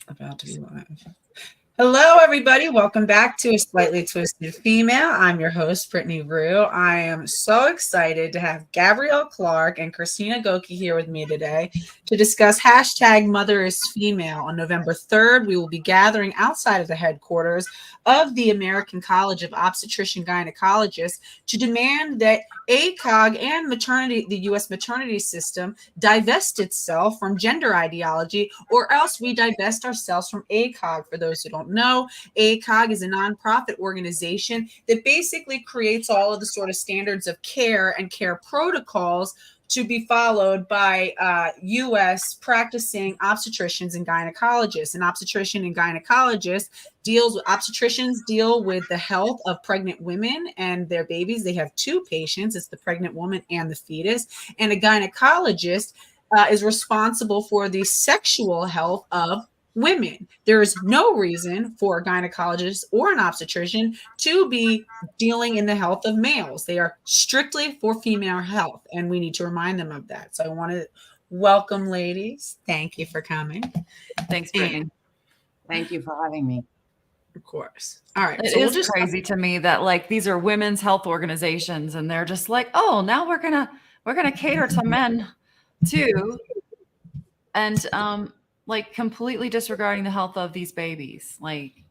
About to be live. Hello, everybody. Welcome back to A Slightly Twisted Female. I'm your host, Brittany RouXX. I am so excited to have Gabrielle Clark and Christina Goeke here with me today to discuss hashtag Mother is Female. On November 3rd, we will be gathering outside of the headquarters of the American College of Obstetrician Gynecologists to demand that ACOG and maternity, the U.S. maternity system, divest itself from gender ideology, or else we divest ourselves from ACOG. For those who don't know, ACOG is a nonprofit organization that basically creates all of the sort of standards of care and care protocols to be followed by U.S. practicing obstetricians and gynecologists. An obstetrician and gynecologist obstetricians deal with the health of pregnant women and their babies. They have two patients. It's the pregnant woman and the fetus. And a gynecologist is responsible for the sexual health of women. There is no reason for a gynecologist or an obstetrician to be dealing in the health of males. They are strictly for female health, and we need to remind them of that. So I want to welcome, ladies. Thank you for coming. Thanks, Brittany. Thank you for having me. Of course. All right. It is crazy to me that like these are women's health organizations, and they're just like, oh, now we're gonna cater to men too, and like completely disregarding the health of these babies. Like,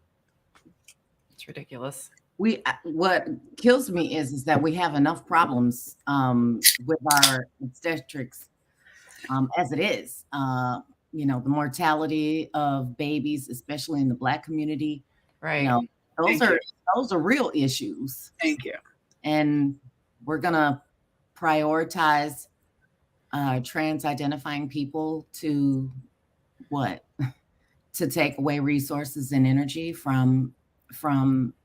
it's ridiculous. What kills me is that we have enough problems with our obstetrics as it is. The mortality of babies, especially in the Black community, right? Those are real issues. Thank you. And we're gonna prioritize trans identifying people to take away resources and energy from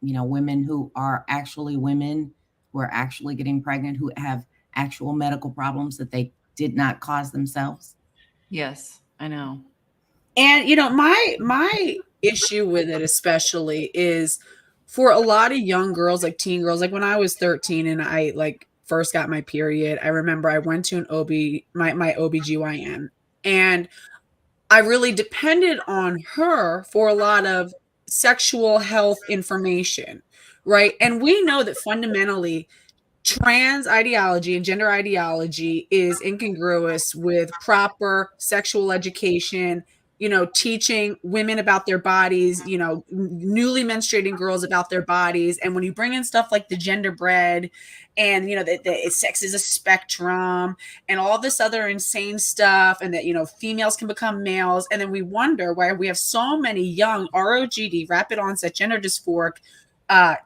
women who are actually women, who are actually getting pregnant, who have actual medical problems that they did not cause themselves. Yes, I know. And my issue with it especially is for a lot of young girls, like teen girls, like when I was 13 and I like first got my period, I remember I went to my OBGYN, and I really depended on her for a lot of sexual health information, right? And we know that fundamentally trans ideology and gender ideology is incongruous with proper sexual education, teaching women about their bodies, newly menstruating girls about their bodies. And when you bring in stuff like the genderbread and, that sex is a spectrum and all this other insane stuff, and that, females can become males. And then we wonder why we have so many young ROGD, rapid onset gender dysphoric,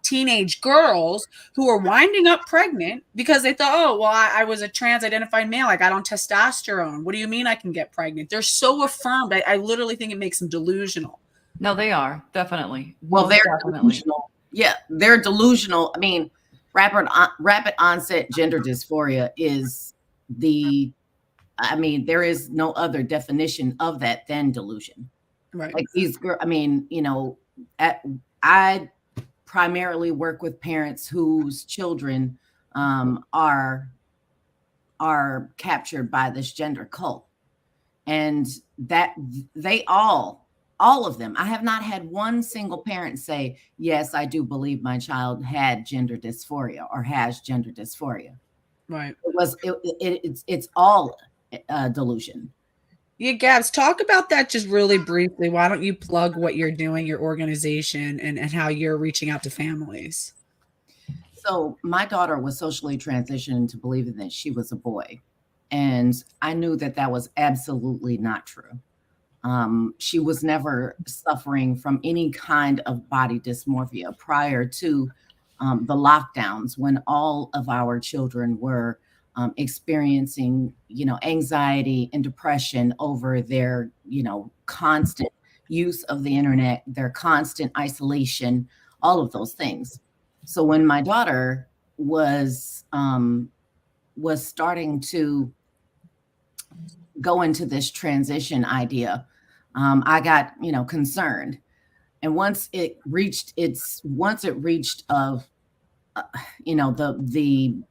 teenage girls who are winding up pregnant because they thought, oh, well, I was a trans identified male. I got on testosterone. What do you mean I can get pregnant? They're so affirmed. I literally think it makes them delusional. No, they are. Definitely. Well, they're delusional. Yeah, they're delusional. I mean, rapid onset gender dysphoria is there is no other definition of that than delusion. Right. Like these girls, I primarily work with parents whose children are captured by this gender cult, and that they all of them. I have not had one single parent say, yes, I do believe my child had gender dysphoria or has gender dysphoria. Right. It's all delusion. Yeah, Gabs, talk about that just really briefly. Why don't you plug what you're doing, your organization, and how you're reaching out to families? So my daughter was socially transitioned to believing that she was a boy. And I knew that was absolutely not true. She was never suffering from any kind of body dysmorphia prior to the lockdowns, when all of our children were experiencing, anxiety and depression over their, constant use of the internet, their constant isolation, all of those things. So when my daughter was starting to go into this transition idea, I got, concerned. And once it reached of, the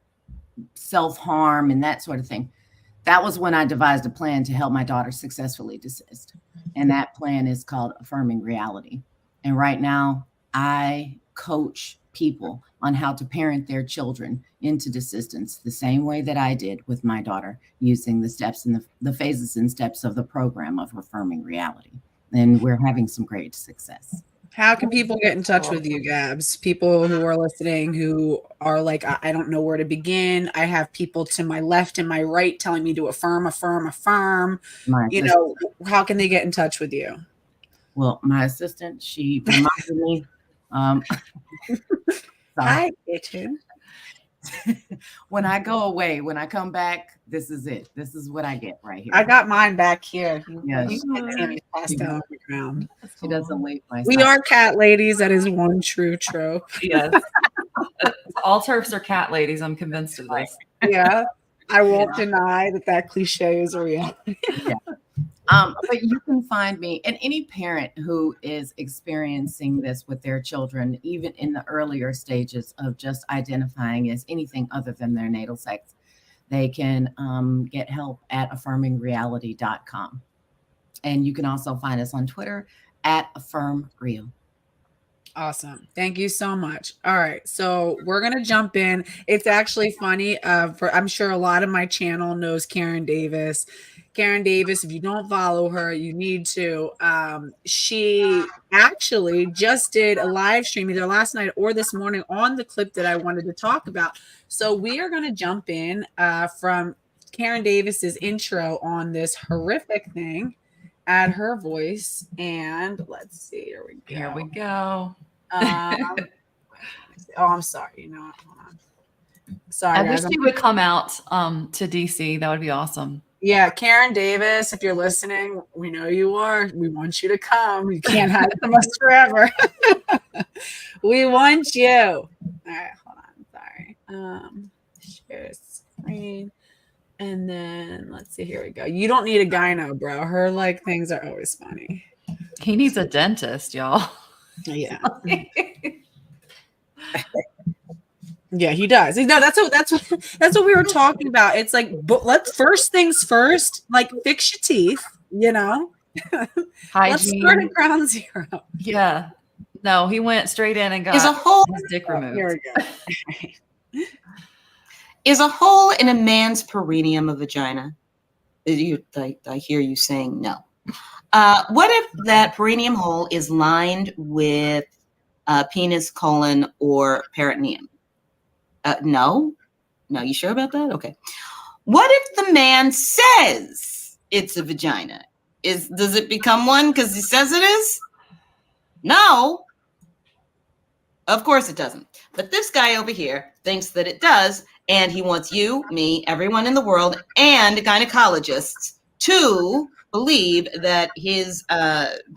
self-harm and that sort of thing, that was when I devised a plan to help my daughter successfully desist. And that plan is called Affirming Reality. And right now, I coach people on how to parent their children into desistance the same way that I did with my daughter, using the steps and the phases and steps of the program of Affirming Reality. And we're having some great success. How can people get in touch with you, Gabs? People who are listening who are like, I don't know where to begin. I have people to my left and my right telling me to affirm. You know, how can they get in touch with you? Well, my assistant, she reminded me. Hi, kitchen. When I go away, when I come back, this is it. This is what I get right here. I got mine back here. Yes. Tammy's passed out on the ground. She doesn't leave my We side. are cat ladies. That is one true trope. Yes. All TERFs are cat ladies. I'm convinced of this. Yeah. I won't deny that cliche is a reality. Yeah. But you can find me, and any parent who is experiencing this with their children, even in the earlier stages of just identifying as anything other than their natal sex, they can get help at affirmingreality.com. And you can also find us on Twitter at affirmreal. Awesome. Thank you so much. All right. So we're going to jump in. It's actually funny. I'm sure a lot of my channel knows Karen Davis. Karen Davis, if you don't follow her, you need to. She actually just did a live stream either last night or this morning on the clip that I wanted to talk about. So we are going to jump in from Karen Davis's intro on this horrific thing. Add her voice, and let's see. Here we go. Here we go. Oh, I'm sorry. You know what? Hold on. Sorry, I guys. wish she would come out to DC. That would be awesome. Yeah, Karen Davis, if you're listening, we know you are. We want you to come. You can't hide from us forever. We want you. All right, hold on. Sorry. Share screen. And then let's see. Here we go. You don't need a gyno, bro. Her like things are always funny. He needs a dentist, y'all. Yeah. Yeah, he does. No, that's what we were talking about. It's like, but let's first things first, like fix your teeth, you know. Let's start at ground zero. Yeah. No, he went straight in and got Is a hole his dick removed. Here we go. is a hole in a man's perineum a vagina? I hear you saying no. What if that perineum hole is lined with penis, colon, or peritoneum? No? You sure about that? Okay. What if the man says it's a vagina? Does it become one because he says it is? No. Of course it doesn't. But this guy over here thinks that it does, and he wants you, me, everyone in the world, and gynecologists to believe that his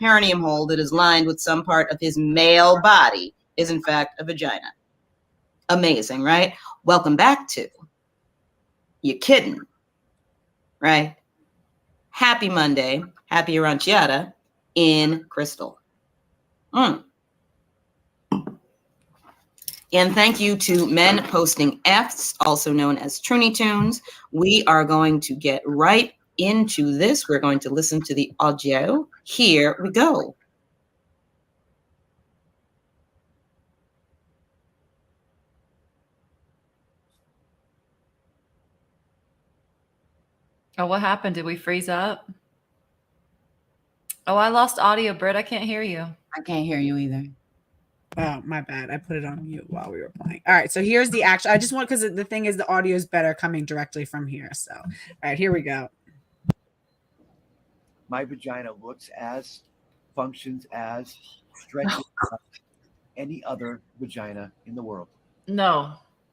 perineum hole that is lined with some part of his male body is in fact a vagina. Amazing, right? Welcome back to You're Kidding, right? Happy Monday, happy aranciata in Crystal. And thank you to Men Posting F's, also known as Truny Tunes. We are going to get right into this. We're going to listen to the audio. Here we go. Oh, what happened? Did we freeze up? Oh, I lost audio, Britt. I can't hear you. I can't hear you either. Oh, my bad. I put it on mute while we were playing. All right. So here's the actual. I just want, because the thing is, the audio is better coming directly from here. So, all right, here we go. My vagina functions as, stretches as any other vagina in the world. No.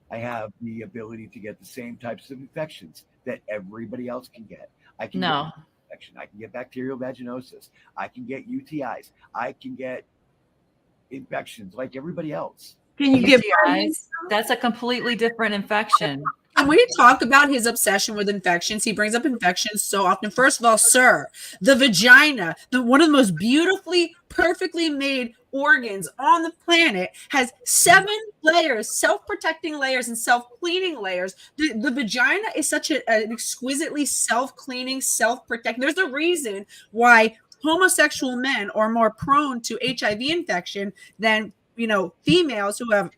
I have the ability to get the same types of infections that everybody else can get. I can get infection. I can get bacterial vaginosis. I can get UTIs. I can get infections like everybody else. Can you get UTIs? That's a completely different infection. When we talk about his obsession with infections, he brings up infections so often. First of all, sir, the vagina, one of the most beautifully, perfectly made organs on the planet, has 7 layers, self-protecting layers and self-cleaning layers. The vagina is such an exquisitely self-cleaning, self-protecting. There's a reason why homosexual men are more prone to HIV infection than, females who have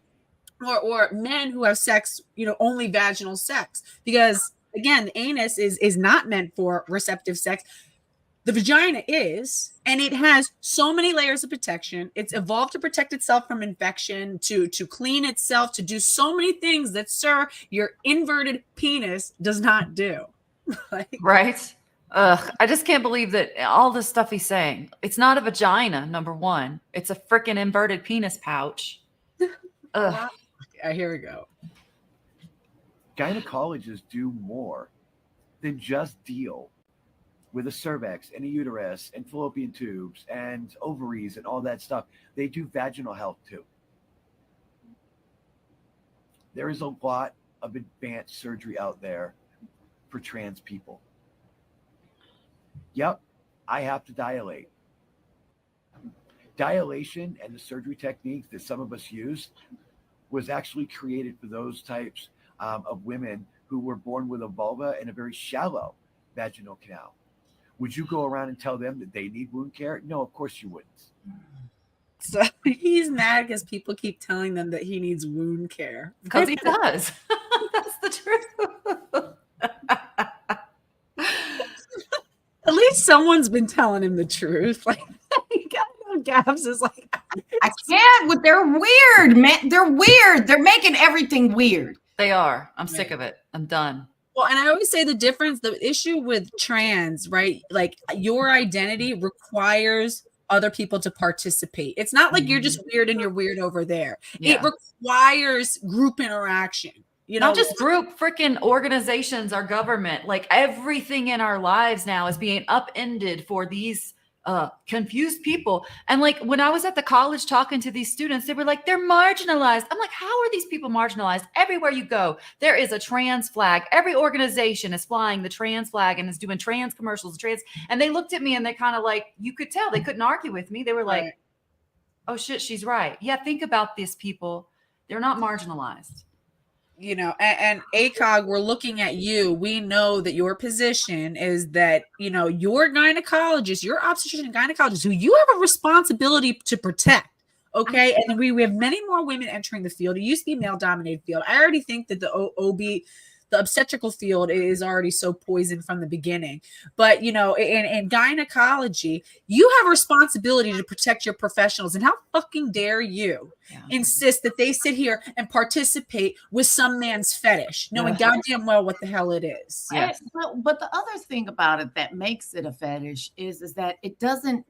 or men who have sex, only vaginal sex, because again, the anus is not meant for receptive sex. The vagina is, and it has so many layers of protection. It's evolved to protect itself from infection, to clean itself, to do so many things that, sir, your inverted penis does not do. Right? I just can't believe that all this stuff he's saying. It's not a vagina, number one. It's a freaking inverted penis pouch. Ugh. Here we go. Gynecologists do more than just deal with a cervix and a uterus and fallopian tubes and ovaries and all that stuff. They do vaginal health too. There is a lot of advanced surgery out there for trans people. Yep, I have to dilate. Dilation and the surgery techniques that some of us use was actually created for those types of women who were born with a vulva and a very shallow vaginal canal. Would you go around and tell them that they need wound care? No, of course you wouldn't. So he's mad because people keep telling them that he needs wound care. Because he does. That's the truth. At least someone's been telling him the truth. Like, Gabs is like, I can't. They're weird, man. They're weird. They're making everything weird. They are. I'm sick of it. I'm done. Well, and I always say the issue with trans, right? Like, your identity requires other people to participate. It's not like you're just weird and you're weird over there. Yeah. It requires group interaction. Not just group, freaking organizations, our government, like everything in our lives now is being upended for these confused people. And like when I was at the college talking to these students, they were like, they're marginalized. I'm like, how are these people marginalized? Everywhere you go, there is a trans flag. Every organization is flying the trans flag and is doing trans commercials, and they looked at me and they kind of like, you could tell they couldn't argue with me. They were like, oh shit, she's right. Yeah, think about these people. They're not marginalized. And ACOG, we're looking at you. We know that your position is that, your gynecologist, your obstetrician and gynecologist, who you have a responsibility to protect. Okay. And we have many more women entering the field. It used to be a male dominated field. I already think that the obstetrical field is already so poisoned from the beginning. But, in gynecology, you have a responsibility to protect your professionals. And how fucking dare you insist that they sit here and participate with some man's fetish, knowing goddamn well what the hell it is. Yes. But the other thing about it that makes it a fetish is that it doesn't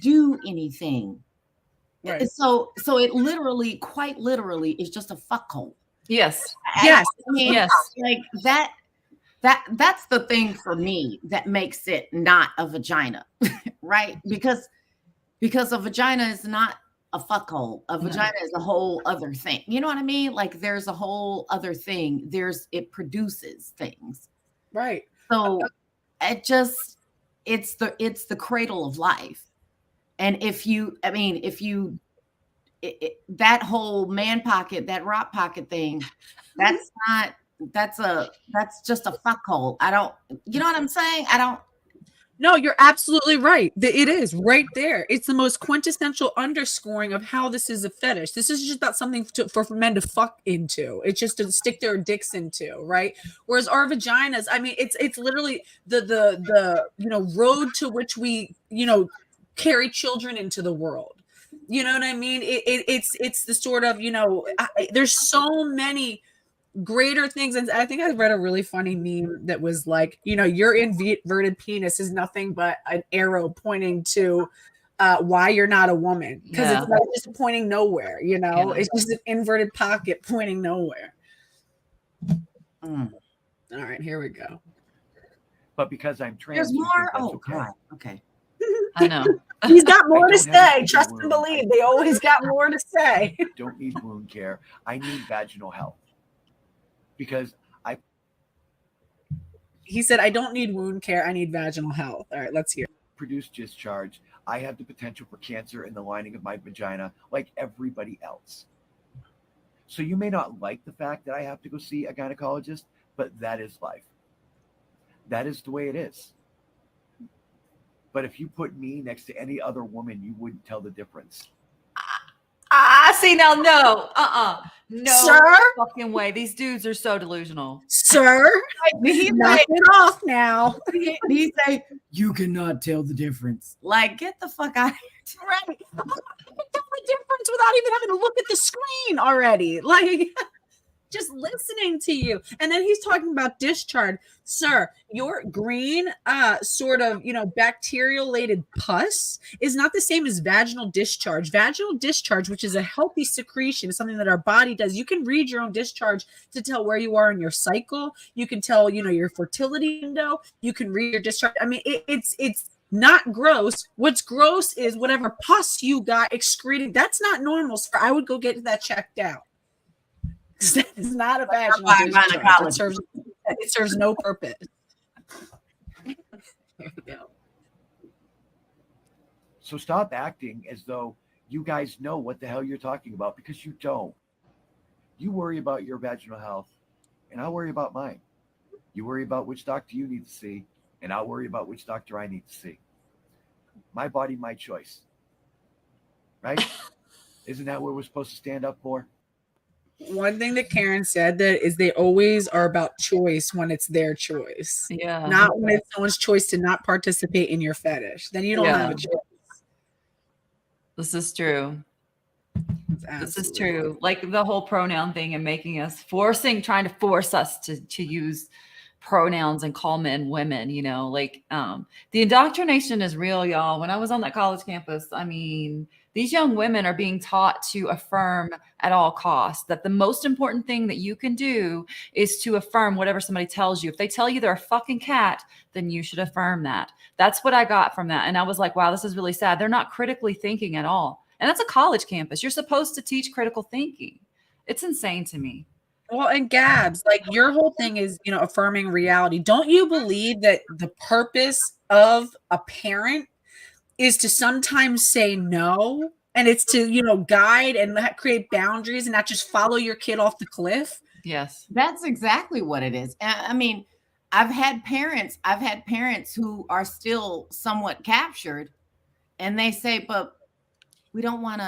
do anything. Right. So it literally, quite literally, is just a fuckhole. Yes. Yes. I mean, yes. Like that's the thing for me that makes it not a vagina, right? Because a vagina is not a fuckhole. A vagina is a whole other thing. You know what I mean? Like there's a whole other thing. it produces things. Right. So it's the cradle of life. And that whole man pocket, that rock pocket thing, that's just a fuckhole. You know what I'm saying? No, you're absolutely right. It is right there. It's the most quintessential underscoring of how this is a fetish. This is just about something for men to fuck into. It's just to stick their dicks into, right? Whereas our vaginas, I mean, it's literally the road to which we, carry children into the world. You know what I mean? It's the sort of, there's so many greater things. And I think I read a really funny meme that was like, your inverted penis is nothing but an arrow pointing to why you're not a woman. Because it's like just pointing nowhere, it's just an inverted pocket pointing nowhere. All right, here we go. But because I'm trans, there's more. Oh, okay. God. Okay. I know. He's got more to say. Trust and believe. They always got more to say. Don't need wound care. I need vaginal health. Because I he said, I don't need wound care. I need vaginal health. All right, let's hear. Produce discharge. I have the potential for cancer in the lining of my vagina like everybody else. So you may not like the fact that I have to go see a gynecologist, but that is life. That is the way it is. But if you put me next to any other woman, you wouldn't tell the difference. See, now, no, no Sir? fucking way. These dudes are so delusional. Sir, knock it off now. He say, you cannot tell the difference. Like, get the fuck out of here. Right. I can tell the difference without even having to look at the screen already. Like, just listening to you. And then he's talking about discharge. Sir, your green sort of, bacterial-laden pus is not the same as vaginal discharge. Vaginal discharge, which is a healthy secretion, is something that our body does. You can read your own discharge to tell where you are in your cycle. You can tell, your fertility window. You can read your discharge. I mean, it's not gross. What's gross is whatever pus you got excreted. That's not normal, sir. I would go get that checked out. That is not a vaginal discharge. It serves no purpose. There we go. So stop acting as though you guys know what the hell you're talking about, because you don't. You worry about your vaginal health, and I'll worry about mine. You worry about which doctor you need to see, and I'll worry about which doctor I need to see. My body, my choice. Right? Isn't that what we're supposed to stand up for? One thing that Karen said that is they always are about choice when it's their choice. Yeah. Not when it's someone's choice to not participate in your fetish. Then you don't have a choice. This is true. This is true. Like the whole pronoun thing and trying to force us to use pronouns and call men women, the indoctrination is real, y'all. When I was on that college campus, I mean, these young women are being taught to affirm at all costs that the most important thing that you can do is to affirm whatever somebody tells you. If they tell you they're a fucking cat, then you should affirm that. That's what I got from that. And I was like, wow, this is really sad. They're not critically thinking at all. And that's a college campus. You're supposed to teach critical thinking. It's insane to me. Well, and Gabs, like your whole thing is, affirming reality. Don't you believe that the purpose of a parent is to sometimes say no, and it's to, guide and create boundaries and not just follow your kid off the cliff? Yes. That's exactly what it is. I mean, I've had parents who are still somewhat captured, and they say, but we don't want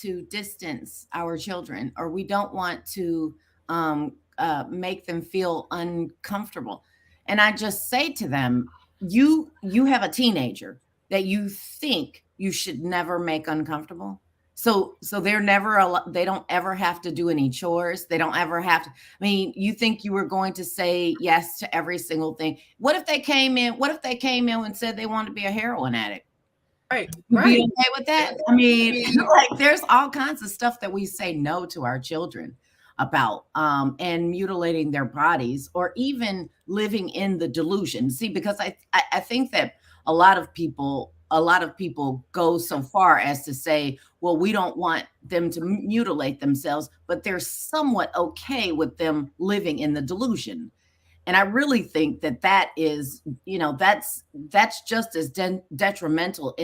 to distance our children, or we don't want to make them feel uncomfortable. And I just say to them, you have a teenager that you think you should never make uncomfortable. So they don't ever have to do any chores. They don't ever have to. I mean, you think you were going to say yes to every single thing. What if they came in and said they wanted to be a heroin addict? Right. You'd be okay with that? I mean, like, there's all kinds of stuff that we say no to our children about, and mutilating their bodies, or even living in the delusion. See, because I think that a lot of people go so far as to say, well, we don't want them to mutilate themselves, but they're somewhat okay with them living in the delusion. And I really think that is, that's just as detrimental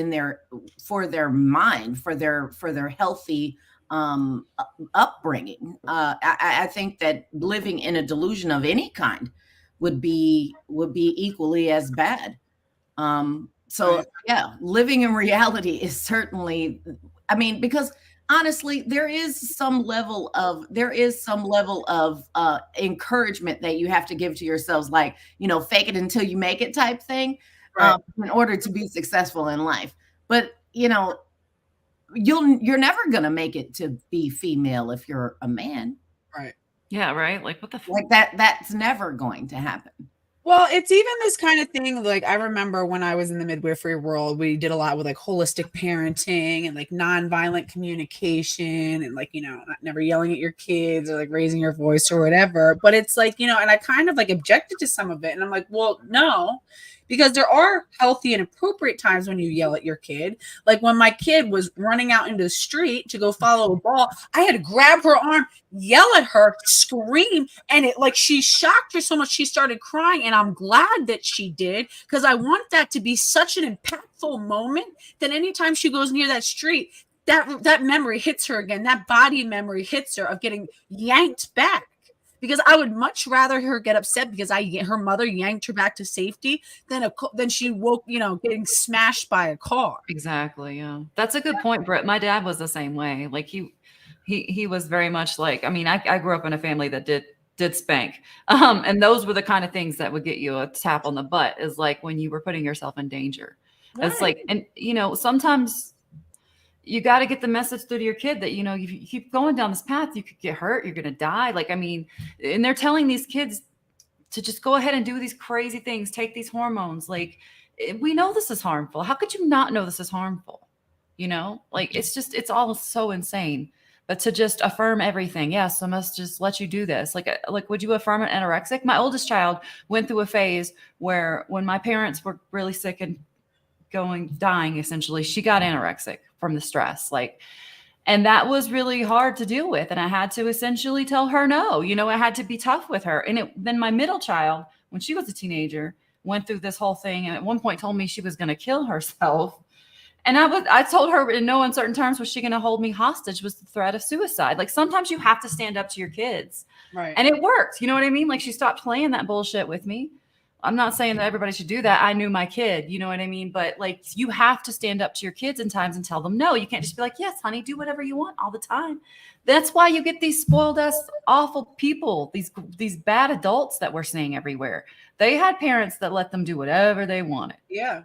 for their mind, for their healthy upbringing. I think that living in a delusion of any kind would be equally as bad. So yeah, living in reality is certainly, I mean, because honestly, there is some level of encouragement that you have to give to yourselves, like, fake it until you make it type thing, right, in order to be successful in life. But you're never gonna make it to be female if you're a man. Right. Yeah, right. Like, what the fuck? Like that's never going to happen. Well, it's even this kind of thing. Like, I remember when I was in the midwifery world, we did a lot with like holistic parenting and like nonviolent communication and like, never yelling at your kids or like raising your voice or whatever. But it's like, and I kind of like objected to some of it. And I'm like, well, no, because there are healthy and appropriate times when you yell at your kid. Like when my kid was running out into the street to go follow a ball, I had to grab her arm, yell at her, scream, and it like she shocked her so much she started crying. And I'm glad that she did, because I want that to be such an impactful moment that anytime she goes near that street, that memory hits her again. That body memory hits her of getting yanked back. Because I would much rather her get upset because her mother yanked her back to safety than she woke, getting smashed by a car. Exactly. Yeah. That's a good point, Britt. My dad was the same way. Like he was very much like, I mean, I grew up in a family that did spank. And those were the kind of things that would get you a tap on the butt, is like when you were putting yourself in danger. Right. It's like, and sometimes you got to get the message through to your kid that, if you keep going down this path, you could get hurt. You're going to die. Like, I mean, and they're telling these kids to just go ahead and do these crazy things, take these hormones. Like, we know this is harmful. How could you not know this is harmful? Like, it's all so insane. But to just affirm everything. Yes, I must just let you do this. Like, would you affirm an anorexic? My oldest child went through a phase where when my parents were really sick and dying, essentially, she got anorexic from the stress. And that was really hard to deal with. And I had to essentially tell her no. I had to be tough with her. And then my middle child, when she was a teenager, went through this whole thing. And at one point told me she was going to kill herself. And I told her in no uncertain terms, was she going to hold me hostage, was the threat of suicide. Like, sometimes you have to stand up to your kids. Right. And it worked. You know what I mean? Like, she stopped playing that bullshit with me. I'm not saying that everybody should do that. I knew my kid, you know what I mean? But like, you have to stand up to your kids in times and tell them no. You can't just be like, yes, honey, do whatever you want all the time. That's why you get these spoiled ass, awful people, these bad adults that we're seeing everywhere. They had parents that let them do whatever they wanted. Yeah.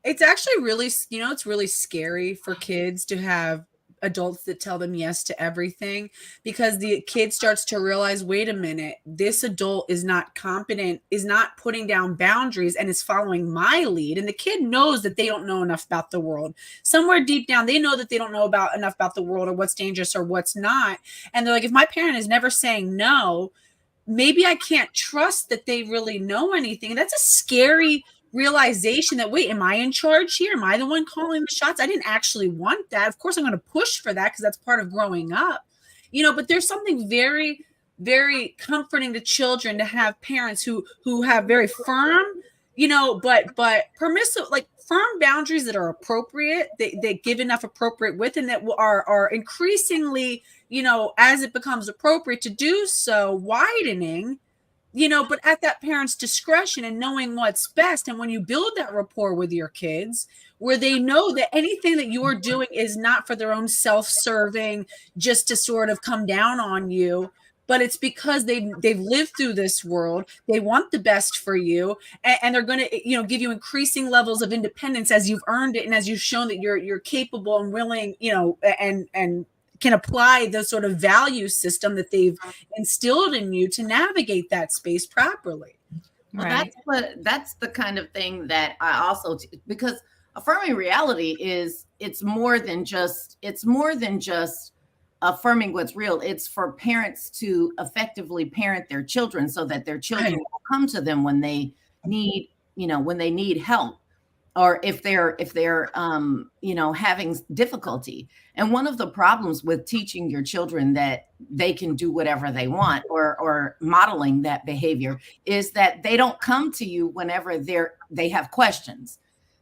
It's actually really, it's really scary for kids to have adults that tell them yes to everything, because the kid starts to realize, wait a minute, this adult is not competent, is not putting down boundaries, and is following my lead. And the kid knows that they don't know enough about the world. Somewhere deep down, they know that they don't know enough about the world, or what's dangerous or what's not. And they're like, if my parent is never saying no, maybe I can't trust that they really know anything. And that's a scary realization that, wait, am I in charge here? Am I the one calling the shots? I didn't actually want that. Of course, I'm going to push for that because that's part of growing up, but there's something very, very comforting to children to have parents who have very firm, but permissive, like firm boundaries that are appropriate, that give enough appropriate width, and that are increasingly, as it becomes appropriate to do so, widening, but at that parent's discretion and knowing what's best. And when you build that rapport with your kids, where they know that anything that you're doing is not for their own self-serving, just to sort of come down on you, but it's because they've lived through this world. They want the best for you, and they're going to, give you increasing levels of independence as you've earned it, and as you've shown that you're capable and willing, and can apply the sort of value system that they've instilled in you to navigate that space properly. Well, right. that's the kind of thing that I also, because affirming reality it's more than just affirming what's real. It's for parents to effectively parent their children so that their children will come to them when they need, when they need help, or if they're having difficulty. And one of the problems with teaching your children that they can do whatever they want, or modeling that behavior, is that they don't come to you whenever they have questions.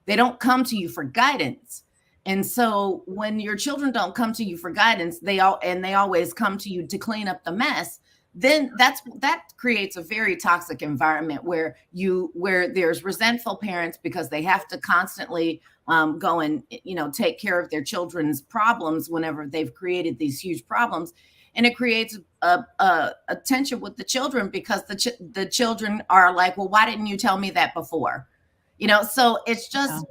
They don't come to you for guidance. And so when your children don't come to you for guidance, they always come to you to clean up the mess, then that creates a very toxic environment where there's resentful parents because they have to constantly go and take care of their children's problems whenever they've created these huge problems. And it creates a tension with the children, because the children are like, well, why didn't you tell me that before? So it's just,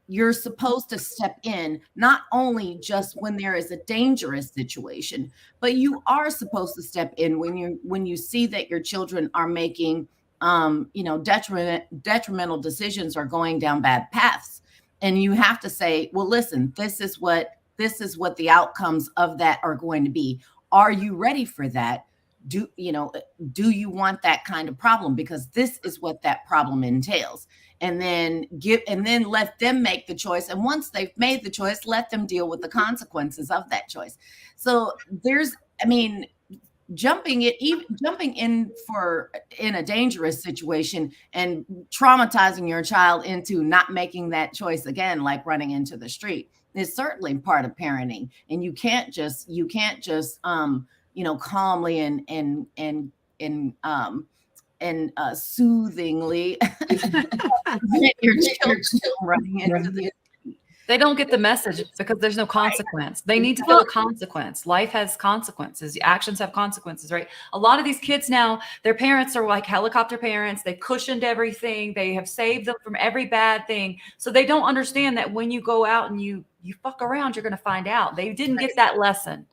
you're supposed to step in, not only just when there is a dangerous situation, but you are supposed to step in when you see that your children are making detrimental decisions or going down bad paths. And you have to say, well, listen, this is what the outcomes of that are going to be. Are you ready for that? do you want that kind of problem? Because this is what that problem entails. And then let them make the choice. And once they've made the choice, let them deal with the consequences of that choice. So jumping in a dangerous situation and traumatizing your child into not making that choice again, like running into the street, is certainly part of parenting. And you can't just calmly and soothingly your children running into the. They don't get the message because there's no consequence. They need to feel a consequence. Life has consequences. Actions have consequences, right? A lot of these kids now, their parents are like helicopter parents. They cushioned everything. They have saved them from every bad thing. So they don't understand that when you go out and you fuck around, you're going to find out. They didn't get that lesson,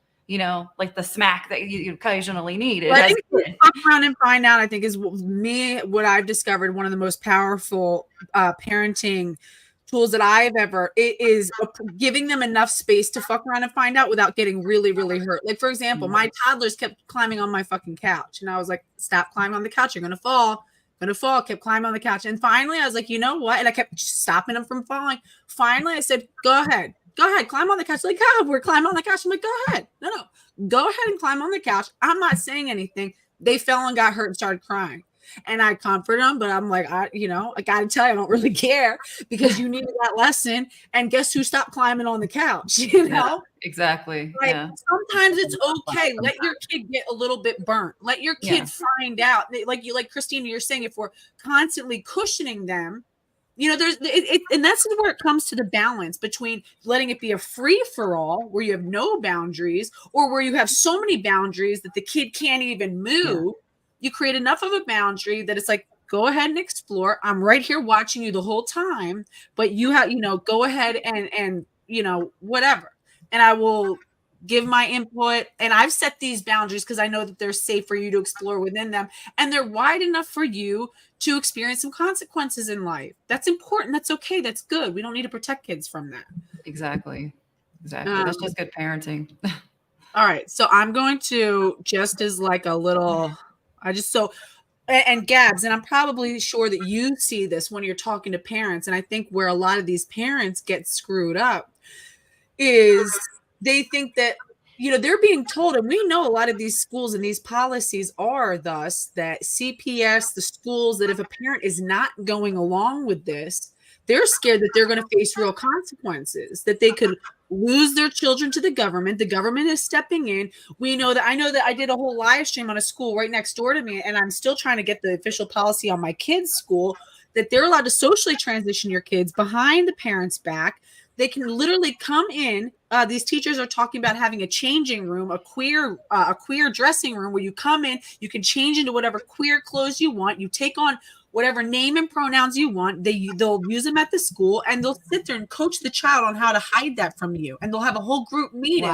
like the smack that you occasionally need. I think fuck around and find out, I think, is what I've discovered, one of the most powerful parenting tools that I've ever, it is giving them enough space to fuck around and find out without getting really, really hurt. Like, for example, my toddlers kept climbing on my fucking couch, and I was like, stop climbing on the couch. You're going to fall. Kept climbing on the couch. And finally I was like, you know what? And I kept stopping them from falling. Finally I said, go ahead, climb on the couch. Like, oh, we're climbing on the couch. I'm like, go ahead. No, go ahead and climb on the couch. I'm not saying anything. They fell and got hurt and started crying. And I comfort them, but I'm like, I got to tell you, I don't really care, because you needed that lesson. And guess who stopped climbing on the couch? Yeah, exactly. Like, sometimes it's okay. Let your kid get a little bit burnt. Let your kid find out. Like Christina, you're saying, if we're constantly cushioning them, there's and that's where it comes to the balance between letting it be a free for all, where you have no boundaries, or where you have so many boundaries that the kid can't even move. Yeah. You create enough of a boundary that it's like, go ahead and explore. I'm right here watching you the whole time, but you have, go ahead and whatever. And I will give my input. And I've set these boundaries because I know that they're safe for you to explore within them. And they're wide enough for you to experience some consequences in life. That's important. That's okay. That's good. We don't need to protect kids from that. Exactly. That's just good parenting. All right. So I'm going to, just as like a little, and Gabs, and I'm probably sure that you see this when you're talking to parents. And I think where a lot of these parents get screwed up is they think that, they're being told, and we know a lot of these schools and these policies are thus that CPS, the schools, that if a parent is not going along with this, they're scared that they're going to face real consequences, that they could lose their children to the government. The government is stepping in. I know that I did a whole live stream on a school right next door to me, and I'm still trying to get the official policy on my kids' school that they're allowed to socially transition your kids behind the parents' back. They can literally come in. These teachers are talking about having a changing room, a queer dressing room, where you come in, you can change into whatever queer clothes you want. You take on whatever name and pronouns you want. They'll use them at the school, and they'll sit there and coach the child on how to hide that from you. And they'll have a whole group meeting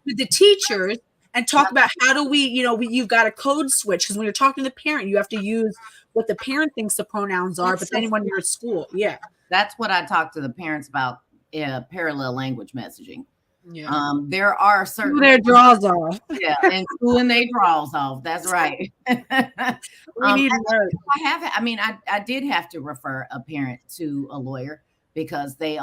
with the teachers and talk about how do we, you've got a code switch, because when you're talking to the parent, you have to use what the parent thinks the pronouns are. But then when you're at school, that's what I talk to the parents about. Parallel language messaging. Yeah. There are certain their draws off. Yeah, and screwing their draws off. That's right. I did have to refer a parent to a lawyer because the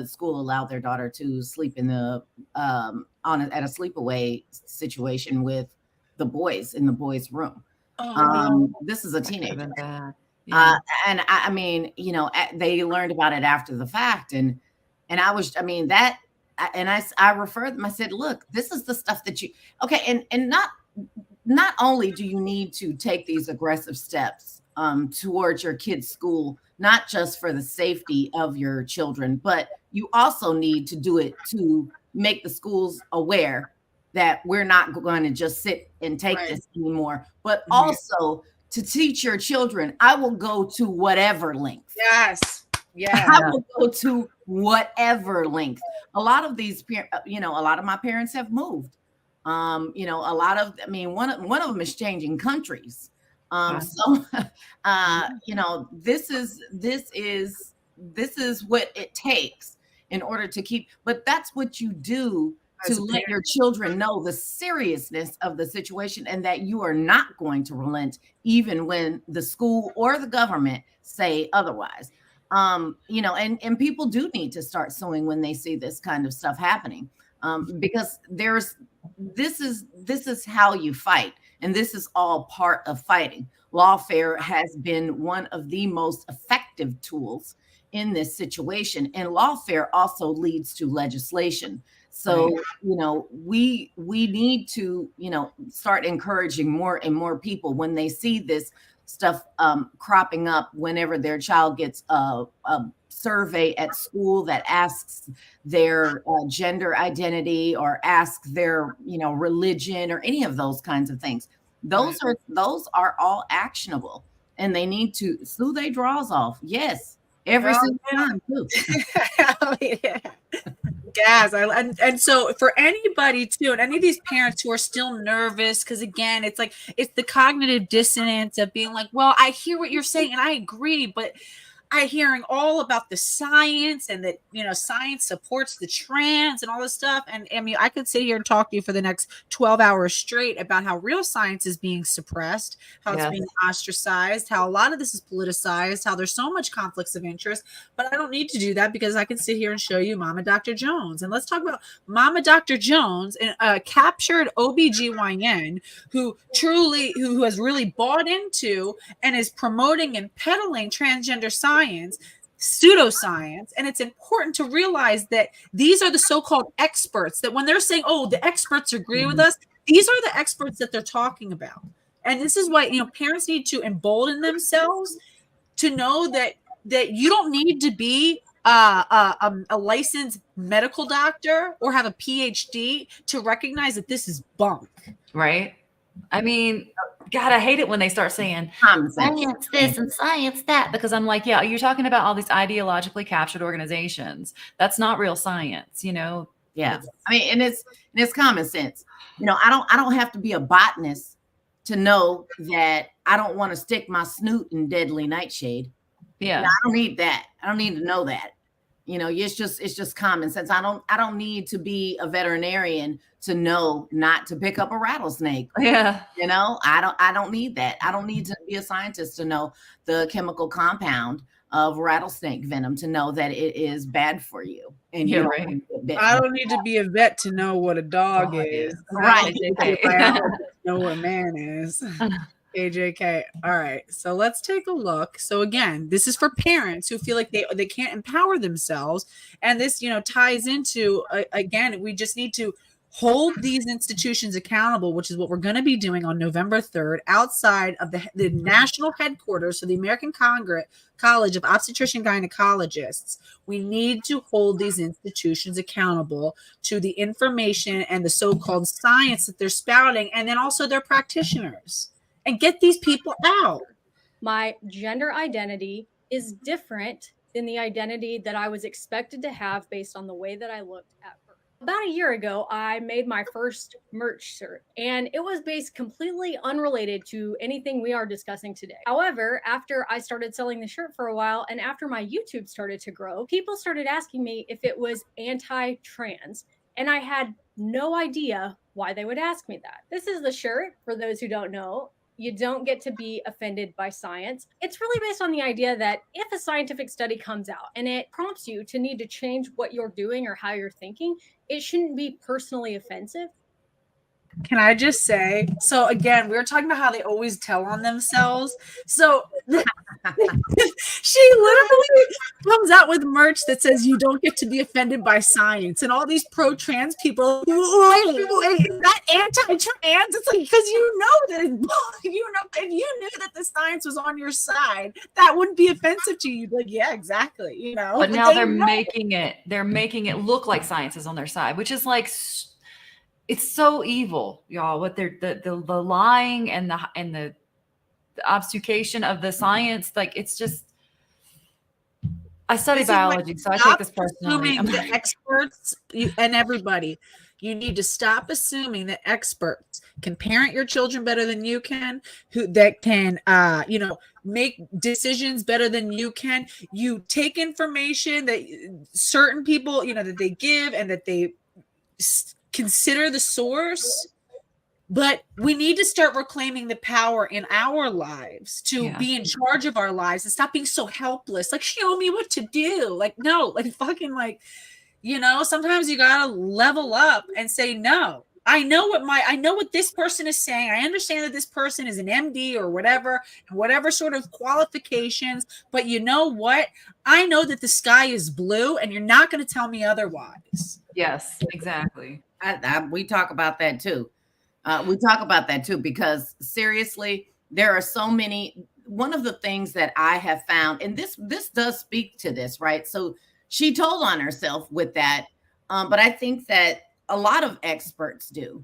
school allowed their daughter to sleep in the at a sleepaway situation with the boys in the boys' room. This is a teenager. And they learned about it after the fact. And I referred them, I said, look, this is the stuff that and not only do you need to take these aggressive steps towards your kid's school, not just for the safety of your children, but you also need to do it to make the schools aware that we're not going to just sit and take this anymore, but also to teach your children, I will go to whatever length. Yes. Yeah. I will go to whatever length. A lot of these, a lot of my parents have moved. One of them is changing countries. This is what it takes in order to keep, but that's what you do to let your children know the seriousness of the situation and that you are not going to relent even when the school or the government say otherwise. You know, and people do need to start suing when they see this kind of stuff happening, because this is how you fight, and this is all part of fighting. Lawfare has been one of the most effective tools in this situation, and lawfare also leads to legislation. So, you know, we need to, you know, start encouraging more and more people when they see this stuff cropping up, whenever their child gets a survey at school that asks their gender identity or asks their, you know, religion or any of those kinds of things. Those are all actionable, and they need to sue their draws off. Yes, every single time too. Yes, and so for anybody too, and any of these parents who are still nervous, because again, it's like it's the cognitive dissonance of being like, well, I hear what you're saying and I agree, but I'm hearing all about the science and that, you know, science supports the trans and all this stuff. And I mean, I could sit here and talk to you for the next 12 hours straight about how real science is being suppressed, how it's being ostracized, how a lot of this is politicized, how there's so much conflicts of interest. But I don't need to do that because I can sit here and show you Mama Dr. Jones. And let's talk about Mama Dr. Jones, a captured OBGYN who has really bought into and is promoting and peddling transgender science, pseudoscience. And it's important to realize that these are the so-called experts, that when they're saying, oh, the experts agree with us, these are the experts that they're talking about. And this is why, you know, parents need to embolden themselves to know that you don't need to be a licensed medical doctor or have a PhD to recognize that this is bunk. Right. I mean, God, I hate it when they start saying science this and science that, because I'm like, yeah, you're talking about all these ideologically captured organizations. That's not real science, you know? Yeah. I mean, and it's common sense. You know, I don't have to be a botanist to know that I don't want to stick my snoot in deadly nightshade. Yeah. You know, I don't need that. I don't need to know that. You know, it's just common sense. I don't need to be a veterinarian to know not to pick up a rattlesnake. Yeah. You know, I don't need that. I don't need to be a scientist to know the chemical compound of rattlesnake venom to know that it is bad for you. And yeah, I don't need to be a vet to know what a dog is. Right. I know what a man is. AJK. All right. So let's take a look. So again, this is for parents who feel like they can't empower themselves. And this, you know, ties into, again, we just need to hold these institutions accountable, which is what we're going to be doing on November 3rd outside of the national headquarters for the American College of Obstetrician Gynecologists. We need to hold these institutions accountable to the information and the so-called science that they're spouting, and then also their practitioners. And get these people out. My gender identity is different than the identity that I was expected to have based on the way that I looked at birth. About a year ago, I made my first merch shirt, and it was based completely unrelated to anything we are discussing today. However, after I started selling the shirt for a while, and after my YouTube started to grow, people started asking me if it was anti-trans, and I had no idea why they would ask me that. This is the shirt, for those who don't know. You don't get to be offended by science. It's really based on the idea that if a scientific study comes out and it prompts you to need to change what you're doing or how you're thinking, it shouldn't be personally offensive. Can I just say, so again, we were talking about how they always tell on themselves. So she literally comes out with merch that says you don't get to be offended by science, and all these pro-trans people, that anti-trans, it's like, because you know that, you know, if you knew that the science was on your side, that wouldn't be offensive to you. Like, yeah, exactly, you know. But now they're making it look like science is on their side, which is like, it's so evil, y'all. What they're the lying and the obfuscation of the science, like, it's just. I study biology, so I take this personally. The experts and everybody, you need to stop assuming that experts can parent your children better than you can, that can, make decisions better than you can. You take information that certain people, that they give and that they consider the source, but we need to start reclaiming the power in our lives to be in charge of our lives and stop being so helpless. Like, show me what to do. Like, no, like fucking like, sometimes you gotta level up and say, no, I know what this person is saying. I understand that this person is an MD or whatever sort of qualifications, but you know what? I know that the sky is blue and you're not going to tell me otherwise. Yes, exactly. We talk about that too. Because seriously, there are so many. One of the things that I have found, and this does speak to this, right? So she told on herself with that, but I think that a lot of experts do.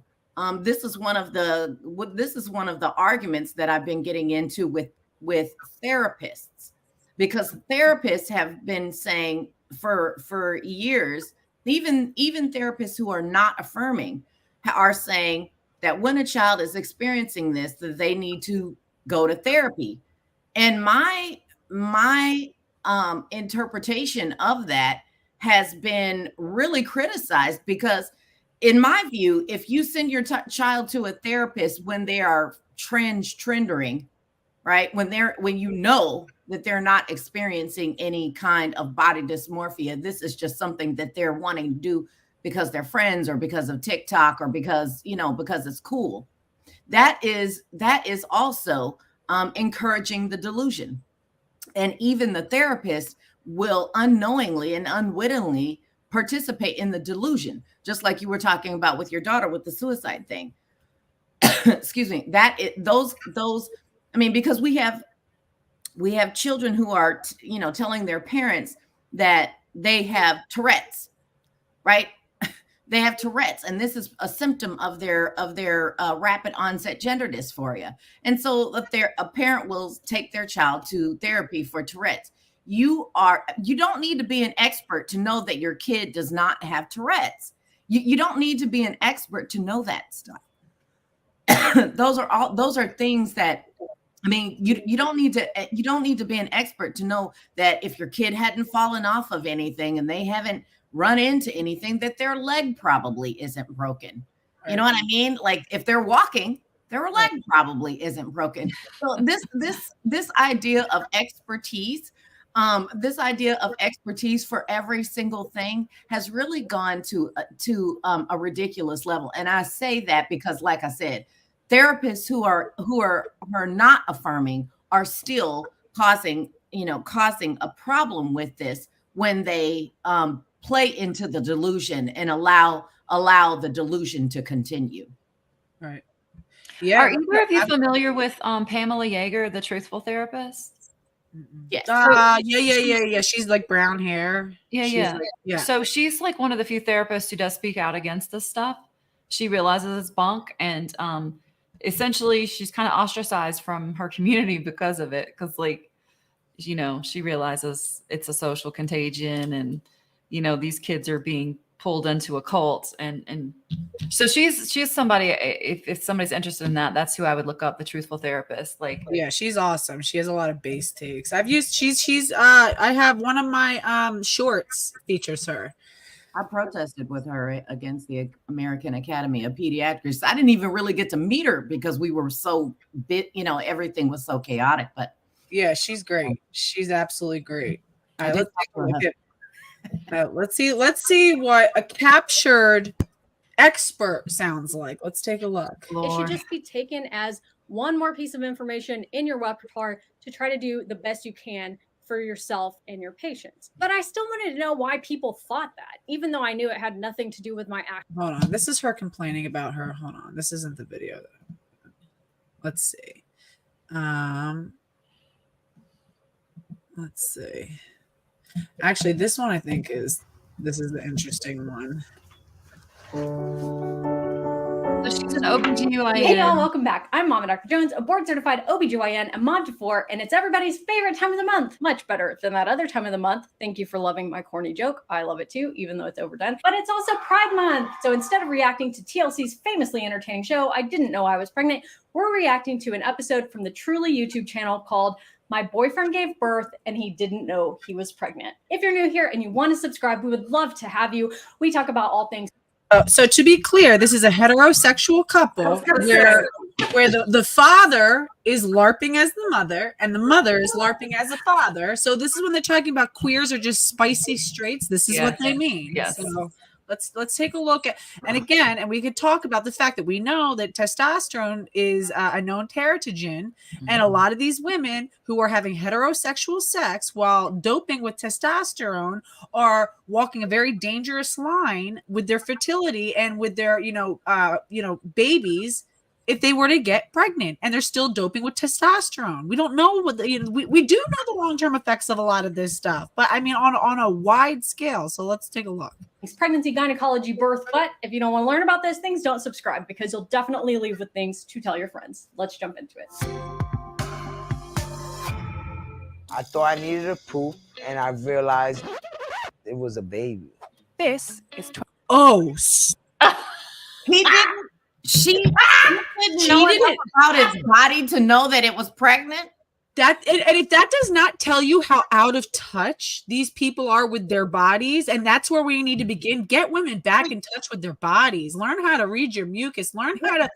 This is one of the arguments that I've been getting into with therapists, because therapists have been saying for years, even therapists who are not affirming are saying that when a child is experiencing this, that they need to go to therapy. And my interpretation of that has been really criticized, because in my view, if you send your child to a therapist when they are trending, right? When you know that they're not experiencing any kind of body dysmorphia, this is just something that they're wanting to do because they're friends or because of TikTok or because it's cool. That is also encouraging the delusion. And even the therapist will unknowingly and unwittingly participate in the delusion, just like you were talking about with your daughter with the suicide thing. Excuse me. Because we have children who are, telling their parents that they have Tourette's, right? They have Tourette's, and this is a symptom of their rapid onset gender dysphoria. And so a parent will take their child to therapy for Tourette's. You don't need to be an expert to know that your kid does not have Tourette's. You don't need to be an expert to know that stuff. Those are things that, you don't need to be an expert to know that if your kid hadn't fallen off of anything and they haven't run into anything, that their leg probably isn't broken. Right. You know what I mean? Like, if they're walking, their leg probably isn't broken. So this idea of expertise, for every single thing has really gone to a ridiculous level. And I say that because, like I said, therapists who are not affirming are still causing a problem with this when they play into the delusion and allow the delusion to continue. Right. Yeah. Are either of you familiar with Pamela Yeager, the truthful therapist? Yes. Yeah. She's like brown hair. Yeah. So she's like one of the few therapists who does speak out against this stuff. She realizes it's bunk, and essentially she's kind of ostracized from her community because of it. Because she realizes it's a social contagion, and these kids are being pulled into a cult, and so she's somebody. If somebody's interested in that, that's who I would look up. The truthful therapist. Yeah, she's awesome. She has a lot of base takes. I've used. She's. I have one of my shorts features her. I protested with her against the American Academy of Pediatrics. I didn't even really get to meet her because we were so everything was so chaotic. But yeah, she's great. She's absolutely great. All right, let's see what a captured expert sounds like. Let's take a look. It should just be taken as one more piece of information in your repertoire to try to do the best you can for yourself and your patients. But I still wanted to know why people thought that, even though I knew it had nothing to do with my act. Hold on. This is her complaining about her. Hold on. This isn't the video. Let's see. Let's see. Actually, this one I think is the interesting one. So she's an OBGYN. Hey y'all, welcome back. I'm Mama Dr. Jones, a board certified OBGYN, a mom to 4, and it's everybody's favorite time of the month. Much better than that other time of the month. Thank you for loving my corny joke. I love it too, even though it's overdone. But it's also Pride Month. So instead of reacting to TLC's famously entertaining show, I Didn't Know I Was Pregnant, we're reacting to an episode from the Truly YouTube channel called My Boyfriend Gave Birth and He Didn't Know He Was Pregnant. If you're new here and you want to subscribe, we would love to have you. We talk about all things So to be clear, this is a heterosexual couple where the father is LARPing as the mother and the mother is LARPing as a father. So this is when they're talking about queers are just spicy straights. This is what they mean. Yes. So let's take a look at, and again, and we could talk about the fact that we know that testosterone is a known teratogen, and a lot of these women who are having heterosexual sex while doping with testosterone are walking a very dangerous line with their fertility and with their babies if they were to get pregnant, and they're still doping with testosterone. We don't know what we do know the long-term effects of a lot of this stuff, but I mean on a wide scale. So let's take a look. Pregnancy, gynecology, birth. But if you don't want to learn about those things, don't subscribe, because you'll definitely leave with things to tell your friends. Let's jump into it. I thought I needed a poop, and I realized it was a baby. This is He didn't. She didn't know enough about his body to know that it was pregnant. That and if that does not tell you how out of touch these people are with their bodies, and that's where we need to begin. Get women back in touch with their bodies. Learn how to read your mucus. Learn how to.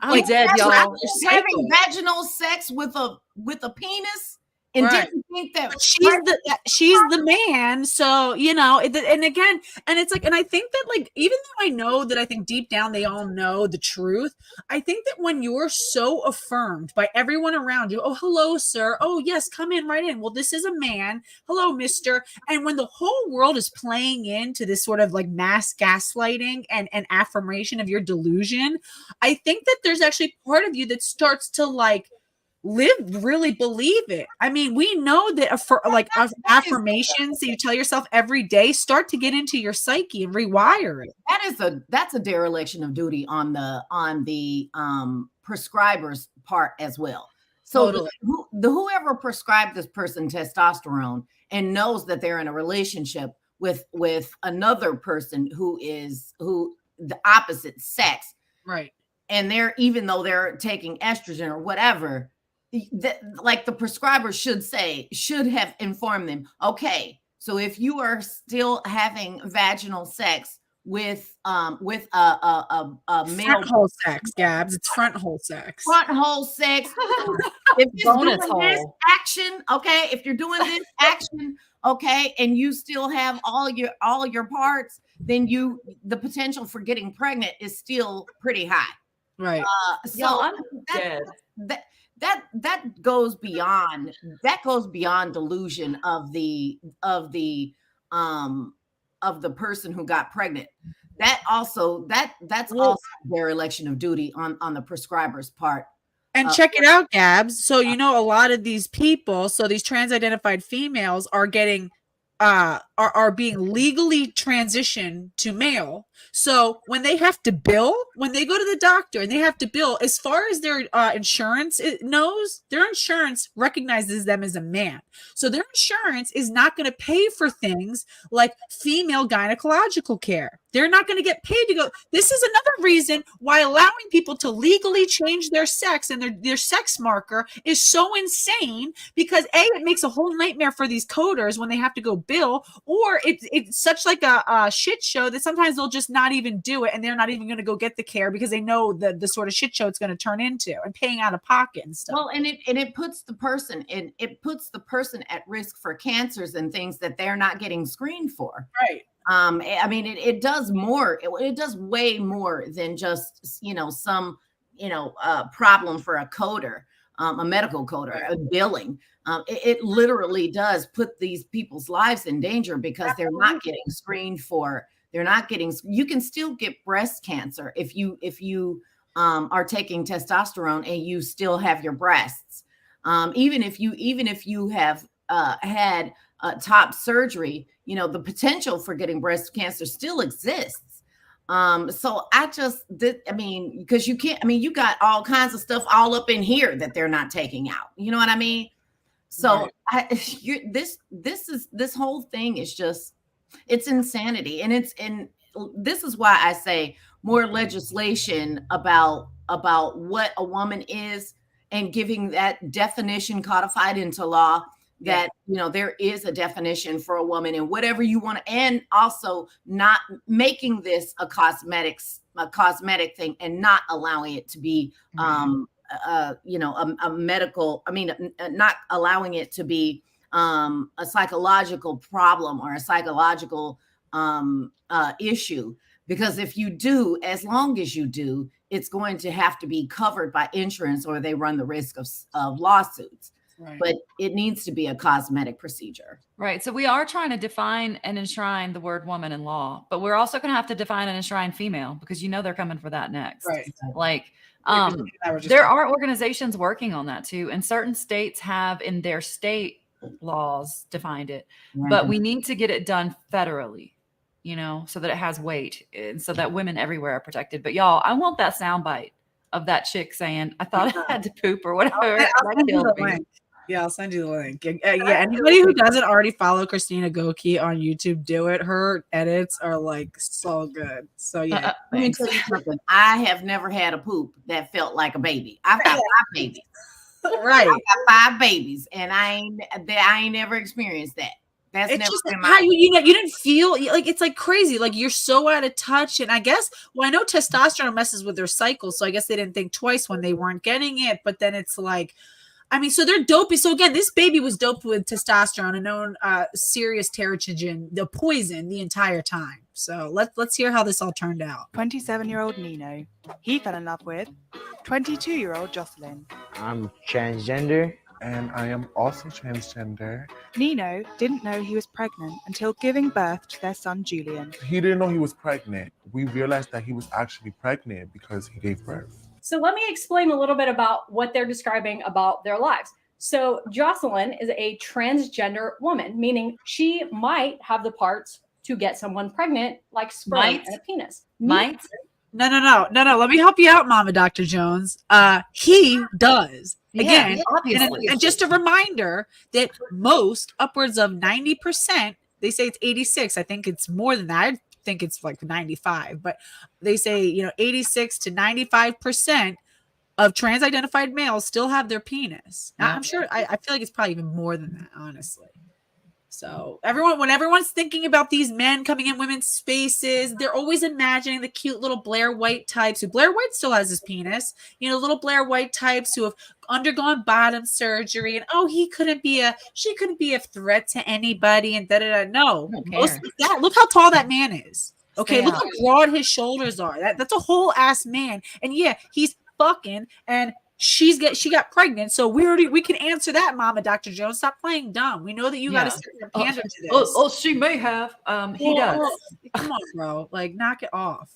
I'm dead, y'all. Having vaginal sex with a penis. And didn't think that she's the man. So, and again, and it's like, and I think that, like, even though I know that I think deep down they all know the truth, I think that when you're so affirmed by everyone around you, oh, hello, sir. Oh, yes, come in right in. Well, this is a man. Hello, mister. And when the whole world is playing into this sort of like mass gaslighting and affirmation of your delusion, I think that there's actually part of you that starts to like really believe it. I mean, we know that affirmations that you tell yourself every day start to get into your psyche and rewire it. That's a dereliction of duty on the prescriber's part as well. So totally. Whoever prescribed this person testosterone and knows that they're in a relationship with another person who the opposite sex, right? And even though they're taking estrogen or whatever, like the prescriber should have informed them, okay, so if you are still having vaginal sex with a male, front hole sex, Gabs, it's front hole sex. If you're doing this action, okay, if you're doing this action, okay, and you still have all your parts, then the potential for getting pregnant is still pretty high, right? So I'm dead. That goes beyond delusion of the person who got pregnant. That's also their election of duty on the prescriber's part. And check it out, Gabs. So a lot of these people, so these trans-identified females are getting are being legally transitioned to male. So when they have to bill, when they go to the doctor and they have to bill, as far as their insurance knows, their insurance recognizes them as a man. So their insurance is not going to pay for things like female gynecological care. They're not going to get paid to go. This is another reason why allowing people to legally change their sex and their sex marker is so insane, because it makes a whole nightmare for these coders when they have to go bill, or it's such like a shit show that sometimes they'll just not even do it, and they're not even going to go get the care because they know the sort of shit show it's going to turn into, and paying out of pocket and stuff. Well, and it puts the person at risk for cancers and things that they're not getting screened for. Right. I mean, it does more. It does way more than just some problem for a coder, a medical coder, a billing. It literally does put these people's lives in danger because they're not getting screened for. You can still get breast cancer if you are taking testosterone and you still have your breasts. Even if you have had top surgery, the potential for getting breast cancer still exists. So because you can't, you got all kinds of stuff all up in here that they're not taking out. You know what I mean? So this whole thing is just, it's insanity. And this is why I say more legislation about what a woman is and giving that definition codified into law that, you know, there is a definition for a woman and whatever you want to, and also not making this a cosmetic thing and not allowing it to be, you know, a medical, I mean, not allowing it to be a psychological problem or a psychological issue. Because if you do, as long as you do, it's going to have to be covered by insurance or they run the risk of lawsuits. Right. But it needs to be a cosmetic procedure. Right. So we are trying to define and enshrine the word woman in law, but we're also going to have to define and enshrine female, because you know they're coming for that next. Right. Like there are organizations working on that too. And certain states have in their state laws defined it, but we need to get it done federally, you know, so that it has weight and so that women everywhere are protected. But y'all, I want that soundbite of that chick saying, I thought I had to poop or whatever. Yeah, I'll send you the link. Yeah, anybody who doesn't already follow Christina Goeke on YouTube, do it. Her edits are like so good. So yeah. Let me tell you something. I have never had a poop that felt like a baby. I've got 5 babies. Right. I've got 5 babies, and I ain't never experienced that. That's it's never just been how you didn't feel like, it's like crazy. Like you're so out of touch. And I guess, well, I know testosterone messes with their cycle. So I guess they didn't think twice when they weren't getting it. But then it's like, I mean, so they're dopey. So again, this baby was doped with testosterone, a known serious teratogen, the poison, the entire time. So let's hear how this all turned out. 27-year-old Nino. He fell in love with 22-year-old Jocelyn. I'm transgender. And I am also transgender. Nino didn't know he was pregnant until giving birth to their son, Julian. He didn't know he was pregnant. We realized that he was actually pregnant because he gave birth. So let me explain a little bit about what they're describing about their lives. So Jocelyn is a transgender woman, meaning she might have the parts to get someone pregnant, like sperm and a penis. Might? No. Let me help you out, Mama Dr. Jones. He does. Again, obviously. And just a reminder that most, upwards of 90%, they say it's 86. I think it's more than that. I think it's like 95, but they say, you know, 86 to 95% of trans-identified males still have their penis. Now, I'm sure, I feel like it's probably even more than that, honestly. So when everyone's thinking about these men coming in women's spaces, they're always imagining the cute little Blair White types. Who Blair White still has his penis, you know, little Blair White types who have undergone bottom surgery, and she couldn't be a threat to anybody, and No, look how tall that man is. Okay, look how broad his shoulders are. That's a whole ass man, and yeah, he's fucking and. She got pregnant, so we can answer that, Mama Dr. Jones. Stop playing dumb. We know that you got to sit and pander to this. She may have. He does. Come on, bro. Like, knock it off.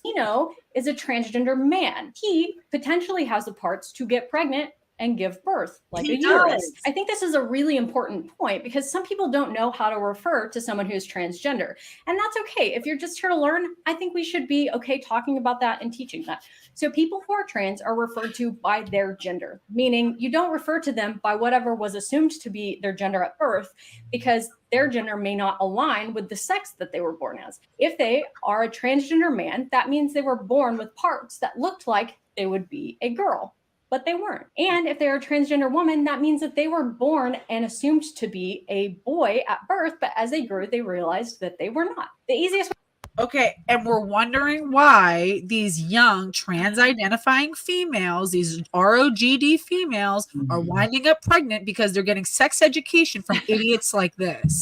Is a transgender man. He potentially has the parts to get pregnant and give birth, like a uterus. I think this is a really important point because some people don't know how to refer to someone who's transgender. And that's okay. If you're just here to learn, I think we should be okay talking about that and teaching that. So people who are trans are referred to by their gender, meaning you don't refer to them by whatever was assumed to be their gender at birth, because their gender may not align with the sex that they were born as. If they are a transgender man, that means they were born with parts that looked like they would be a girl, but they weren't. And if they're a transgender woman, that means that they were born and assumed to be a boy at birth, but as they grew, they realized that they were not. The easiest way. Okay, and we're wondering why these young trans-identifying females, these ROGD females, are winding up pregnant because they're getting sex education from idiots like this.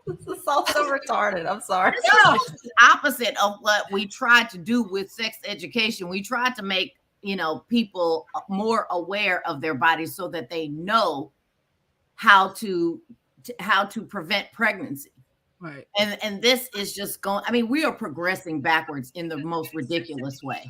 This is all so retarded. I'm sorry. No, it's the opposite of what we tried to do with sex education. We tried to make people more aware of their bodies so that they know how to prevent pregnancy. Right. And this is just going, I mean, we are progressing backwards in the most ridiculous way.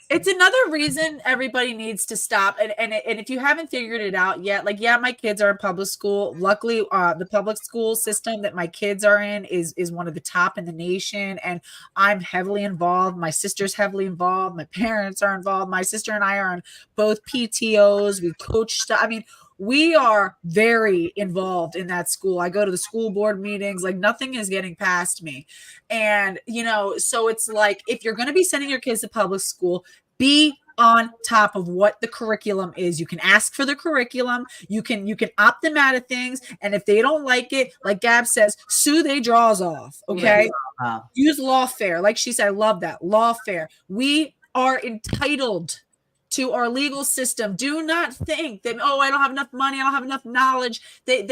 It's another reason everybody needs to stop. And if you haven't figured it out yet, like, yeah, my kids are in public school. Luckily, the public school system that my kids are in is one of the top in the nation. And I'm heavily involved. My sister's heavily involved. My parents are involved. My sister and I are on both PTOs. We coach stuff. I mean, we are very involved in that school. I go to the school board meetings, like nothing is getting past me. And, so it's like, if you're going to be sending your kids to public school, be on top of what the curriculum is. You can ask for the curriculum. You can opt them out of things. And if they don't like it, like Gab says, sue they draws off. Okay. Use lawfare. Like she said, I love that. Lawfare. We are entitled to our legal system. Do not think that, oh, I don't have enough money, I don't have enough knowledge, that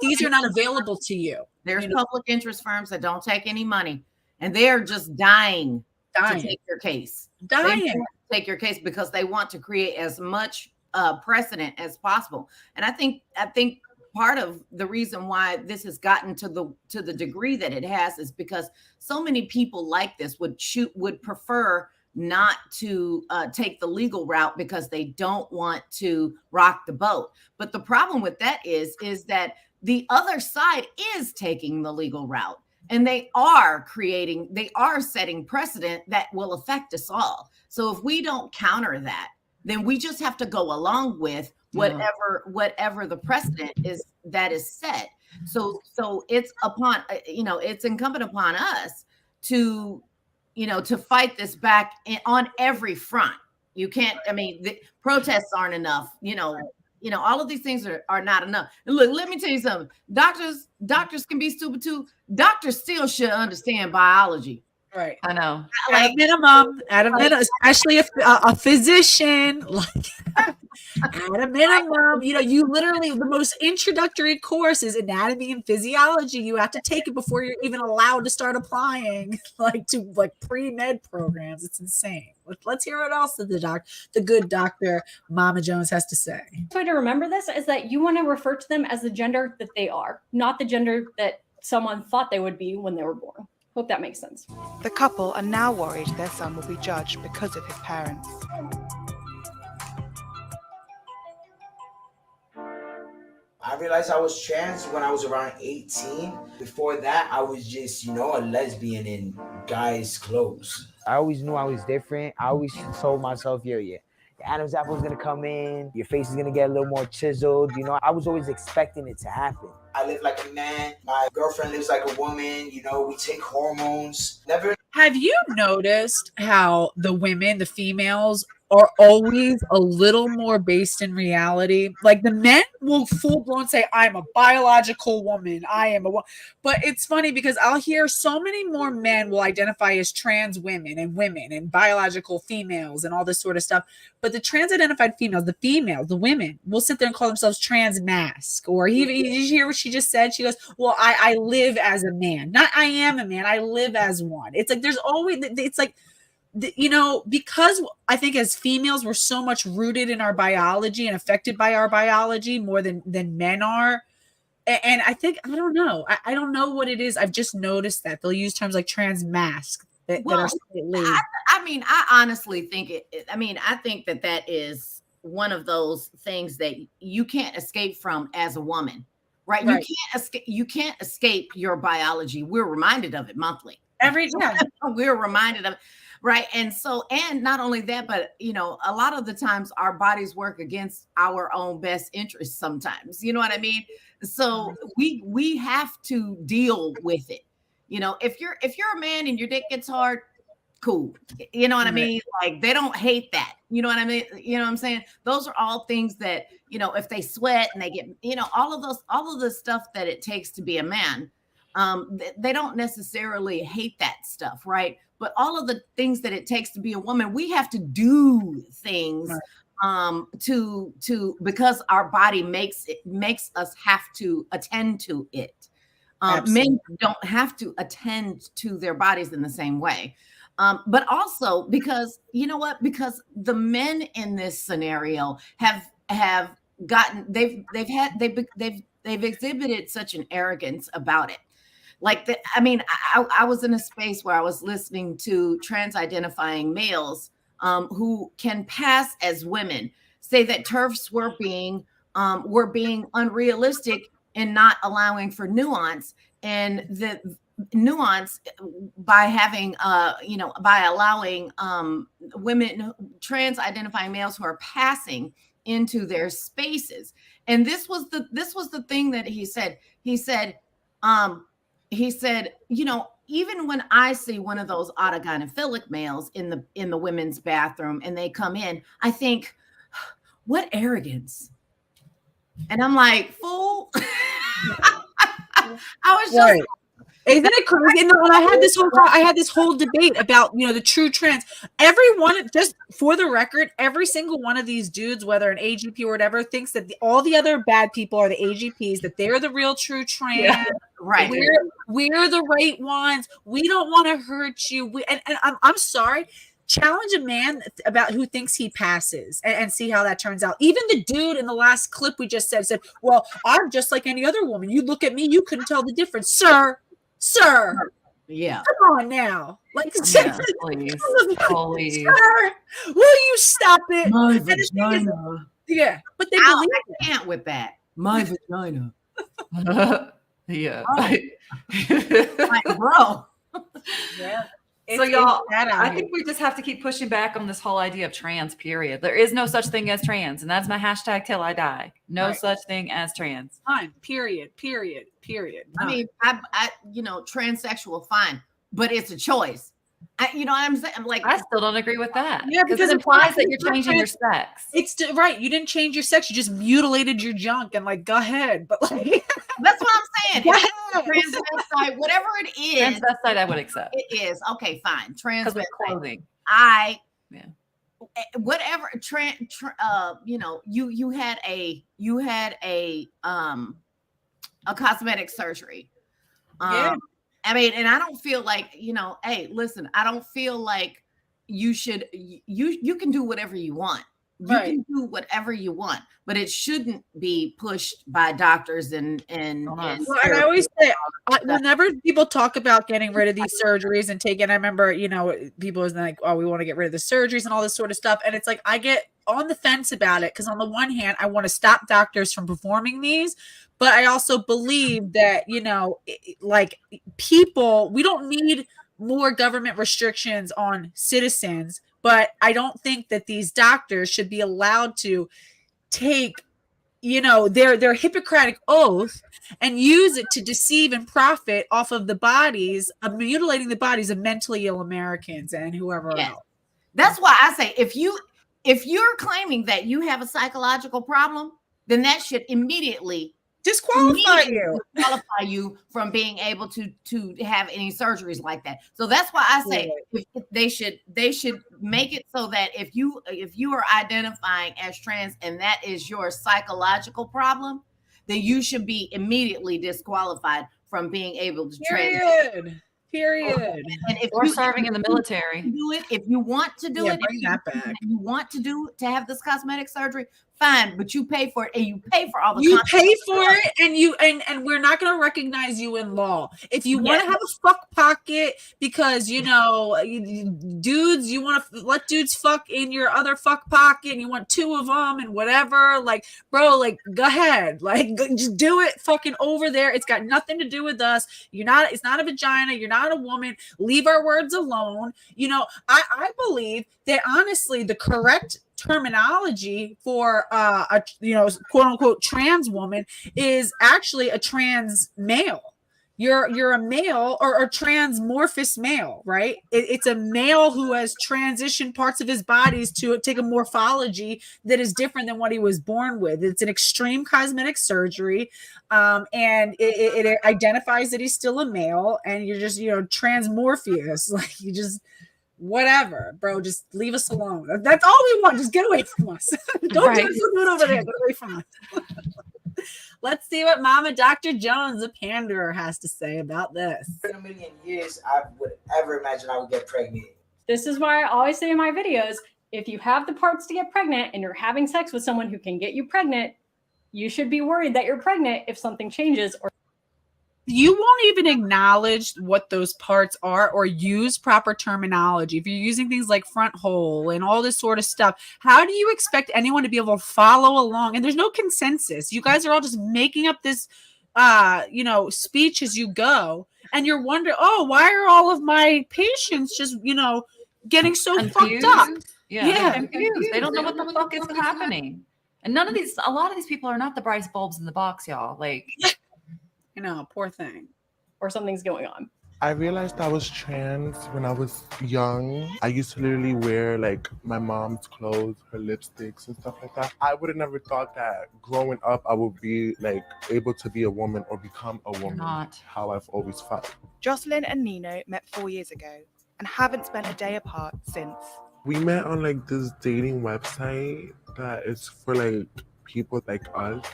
these are not available to you. There's public interest firms that don't take any money, and they're just dying to take your case. Take your case because they want to create as much precedent as possible. And I think part of the reason why this has gotten to the degree that it has is because so many people like this would prefer not to take the legal route because they don't want to rock the boat. But the problem with that is that the other side is taking the legal route, and they are setting precedent that will affect us all. So if we don't counter that, then we just have to go along with whatever the precedent is that is set. So it's it's incumbent upon us to fight this back on every front. You can't, the protests aren't enough, all of these things are not enough. And look, let me tell you something. Doctors can be stupid too. Doctors still should understand biology. Right. I know. At a minimum, especially a physician, at a minimum, you literally, the most introductory course is anatomy and physiology. You have to take it before you're even allowed to start applying to pre-med programs. It's insane. Let's hear what else the good Dr. Mama Jones has to say. The way to remember this is that you want to refer to them as the gender that they are, not the gender that someone thought they would be when they were born. Hope that makes sense. The couple are now worried their son will be judged because of his parents. I realized I was trans when I was around 18. Before that, I was just, a lesbian in guys' clothes. I always knew I was different. I always told myself, your Adam's apple is going to come in. Your face is going to get a little more chiseled. I was always expecting it to happen. I live like a man. My girlfriend lives like a woman. We take hormones. Have you noticed how the women, the females, are always a little more based in reality? Like the men will full blown say, I'm a biological woman. I am a woman. But it's funny because I'll hear so many more men will identify as trans women and biological females and all this sort of stuff. But the trans identified females, the women will sit there and call themselves trans masc. Or did you hear what she just said? She goes, well, I live as a man. Not I am a man. I live as one. It's like, there's always, it's like, because I think as females, we're so much rooted in our biology and affected by our biology more than men are. And I think, I don't know. I don't know what it is. I've just noticed that they'll use terms like trans masc that are slightly. I honestly think I think that is one of those things that you can't escape from as a woman, right? You can't escape your biology. We're reminded of it monthly. Every time. We're reminded of it. Right. And not only that, but, a lot of the times our bodies work against our own best interests sometimes. You know what I mean? So we have to deal with it. If you're a man and your dick gets hard, cool. You know what I mean? Like they don't hate that. You know what I mean? You know what I'm saying? Those are all things that, if they sweat and they get, all of the stuff that it takes to be a man. They don't necessarily hate that stuff, right? But all of the things that it takes to be a woman, we have to do things because our body makes us have to attend to it. Men don't have to attend to their bodies in the same way. But also because because the men in this scenario have gotten they've exhibited such an arrogance about it. I was in a space where I was listening to trans identifying males who can pass as women say that TERFs were being unrealistic and not allowing for nuance, and the nuance by having by allowing women, trans identifying males who are passing into their spaces. And this was the thing that he said, even when I see one of those autogynephilic males in the women's bathroom and they come in, I think, what arrogance. And I'm like, fool. I was just Right. Isn't it crazy? And when I had this whole debate about, you know, the true trans. Everyone, just for the record, every single one of these dudes, whether an AGP or whatever, thinks that all the other bad people are the AGPs, that they're the real true trans. Yeah, right. We're the right ones. We don't want to hurt you. And I'm sorry. Challenge a man about who thinks he passes and see how that turns out. Even the dude in the last clip we just said, well, I'm just like any other woman. You look at me, you couldn't tell the difference. Sir. Yeah. Come on now. Like, Yeah, please. Sir, will you stop it? My vagina. Yeah. But they believe it. I can't with that. My vagina. Yeah. Oh. Like, bro. Yeah. So y'all, I think we just have to keep pushing back on this whole idea of trans, period. There is no such thing as trans, and that's my hashtag till I die. No such thing as trans. Fine. Period. I mean, I transsexual, fine, but it's a choice. You know what I'm saying? I'm like, I still don't agree with that. Yeah, because it implies that you're changing your sex. It's right. You didn't change your sex. You just mutilated your junk and like, go ahead. But like, that's what I'm saying. Transvestite, whatever it is. Transvestite, I would accept. It is. Okay, fine. Transvestite. Clothing. Whatever. You had a cosmetic surgery. Yeah. I mean, and I don't feel like, hey, listen, I don't feel like you should, you can do whatever you want. You can do whatever you want, but it shouldn't be pushed by doctors and well, and I always say, whenever people talk about getting rid of these surgeries and taking, I remember, people was like, oh, we want to get rid of the surgeries and all this sort of stuff. And it's like, I get on the fence about it. Cause on the one hand, I want to stop doctors from performing these, but I also believe that, like people, we don't need more government restrictions on citizens, but I don't think that these doctors should be allowed to take, their Hippocratic oath and use it to deceive and profit off of the bodies of mutilating the bodies of mentally ill Americans and whoever else. That's why I say, if you're claiming that you have a psychological problem, then that should immediately disqualify you from being able to have any surgeries like that. So that's why I say they should make it so that if you are identifying as trans and that is your psychological problem, then you should be immediately disqualified from being able to Period. And if or serving in the military. Do it if you want to do it. Bring that back. If you want to have this cosmetic surgery, fine, but you pay for it, and you pay for all the. You pay for it, and we're not going to recognize you in law. If you want to have a fuck pocket because dudes, you want to let dudes fuck in your other fuck pocket, and you want two of them and whatever. Like, bro, like go ahead, like just do it, fucking over there. It's got nothing to do with us. It's not a vagina. You're not a woman. Leave our words alone. I believe that honestly, the correct terminology for a quote unquote trans woman is actually a trans male. You're a male or transmorphous male, right? It's a male who has transitioned parts of his bodies to take a morphology that is different than what he was born with. It's an extreme cosmetic surgery, and it identifies that he's still a male, and you're just transmorpheus, like you just. Whatever, bro, just leave us alone. That's all we want. Just get away from us. Don't do it over there. Get away from us. Let's see what Mama Dr. Jones, the panderer, has to say about this. In a million years, I would ever imagine I would get pregnant. This is why I always say in my videos, if you have the parts to get pregnant and you're having sex with someone who can get you pregnant, you should be worried that you're pregnant if something changes or you won't even acknowledge what those parts are or use proper terminology. If you're using things like front hole and all this sort of stuff, how do you expect anyone to be able to follow along? And there's no consensus. You guys are all just making up this, speech as you go. And you're wondering, why are all of my patients just, getting so confused. Fucked up? Yeah. Confused. They don't know what the fuck is happening. And a lot of these people are not the brightest bulbs in the box, y'all. Like, poor thing. Or something's going on. I realized I was trans when I was young. I used to literally wear like my mom's clothes, her lipsticks and stuff like that. I would have never thought that growing up I would be like able to be a woman or become a woman. Not. How I've always felt. Jocelyn and Nino met 4 years ago and haven't spent a day apart since. We met on like this dating website that is for like people like us.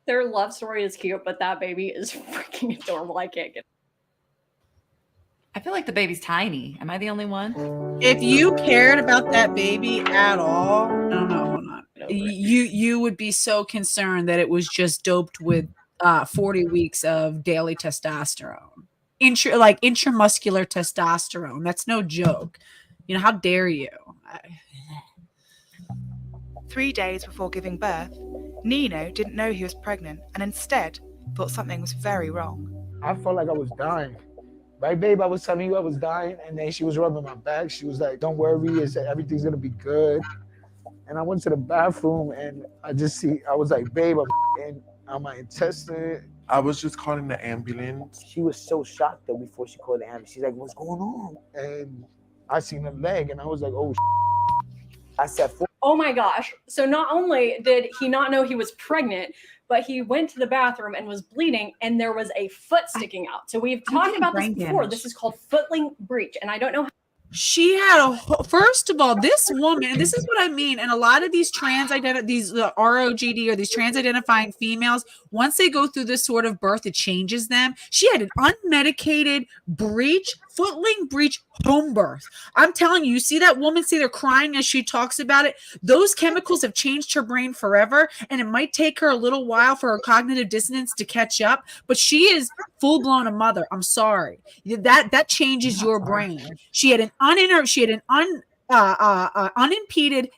Their love story is cute, but that baby is freaking adorable. I can't get. I feel like the baby's tiny. Am I the only one? If you cared about that baby at all, I don't know, hold on. You would be so concerned that it was just doped with 40 weeks of daily testosterone. Intramuscular testosterone. That's no joke. You know, how dare you? 3 days before giving birth, Nino didn't know he was pregnant and instead thought something was very wrong. I felt like I was dying. Right, babe? I was telling you I was dying, and then she was rubbing my back. She was like, don't worry, everything's gonna be good. And I went to the bathroom, and I was like, babe, I'm on my intestine. I was just calling the ambulance. She was so shocked though before she called the ambulance. She's like, what's going on? And I seen her leg, and I was like, oh, I said, Oh my gosh. So not only did he not know he was pregnant, but he went to the bathroom and was bleeding and there was a foot sticking out. So we've talked about this before. This is called footling breach. And I don't know. She had first of all, this woman, and this is what I mean, and a lot of these ROGD or these trans identifying females, once they go through this sort of birth, it changes them. She had an unmedicated footling breach home birth. I'm telling you, see that woman, see they're crying as she talks about it. Those chemicals have changed her brain forever, and it might take her a little while for her cognitive dissonance to catch up, but she is full-blown a mother. I'm sorry. That changes your brain. She had an unimpeded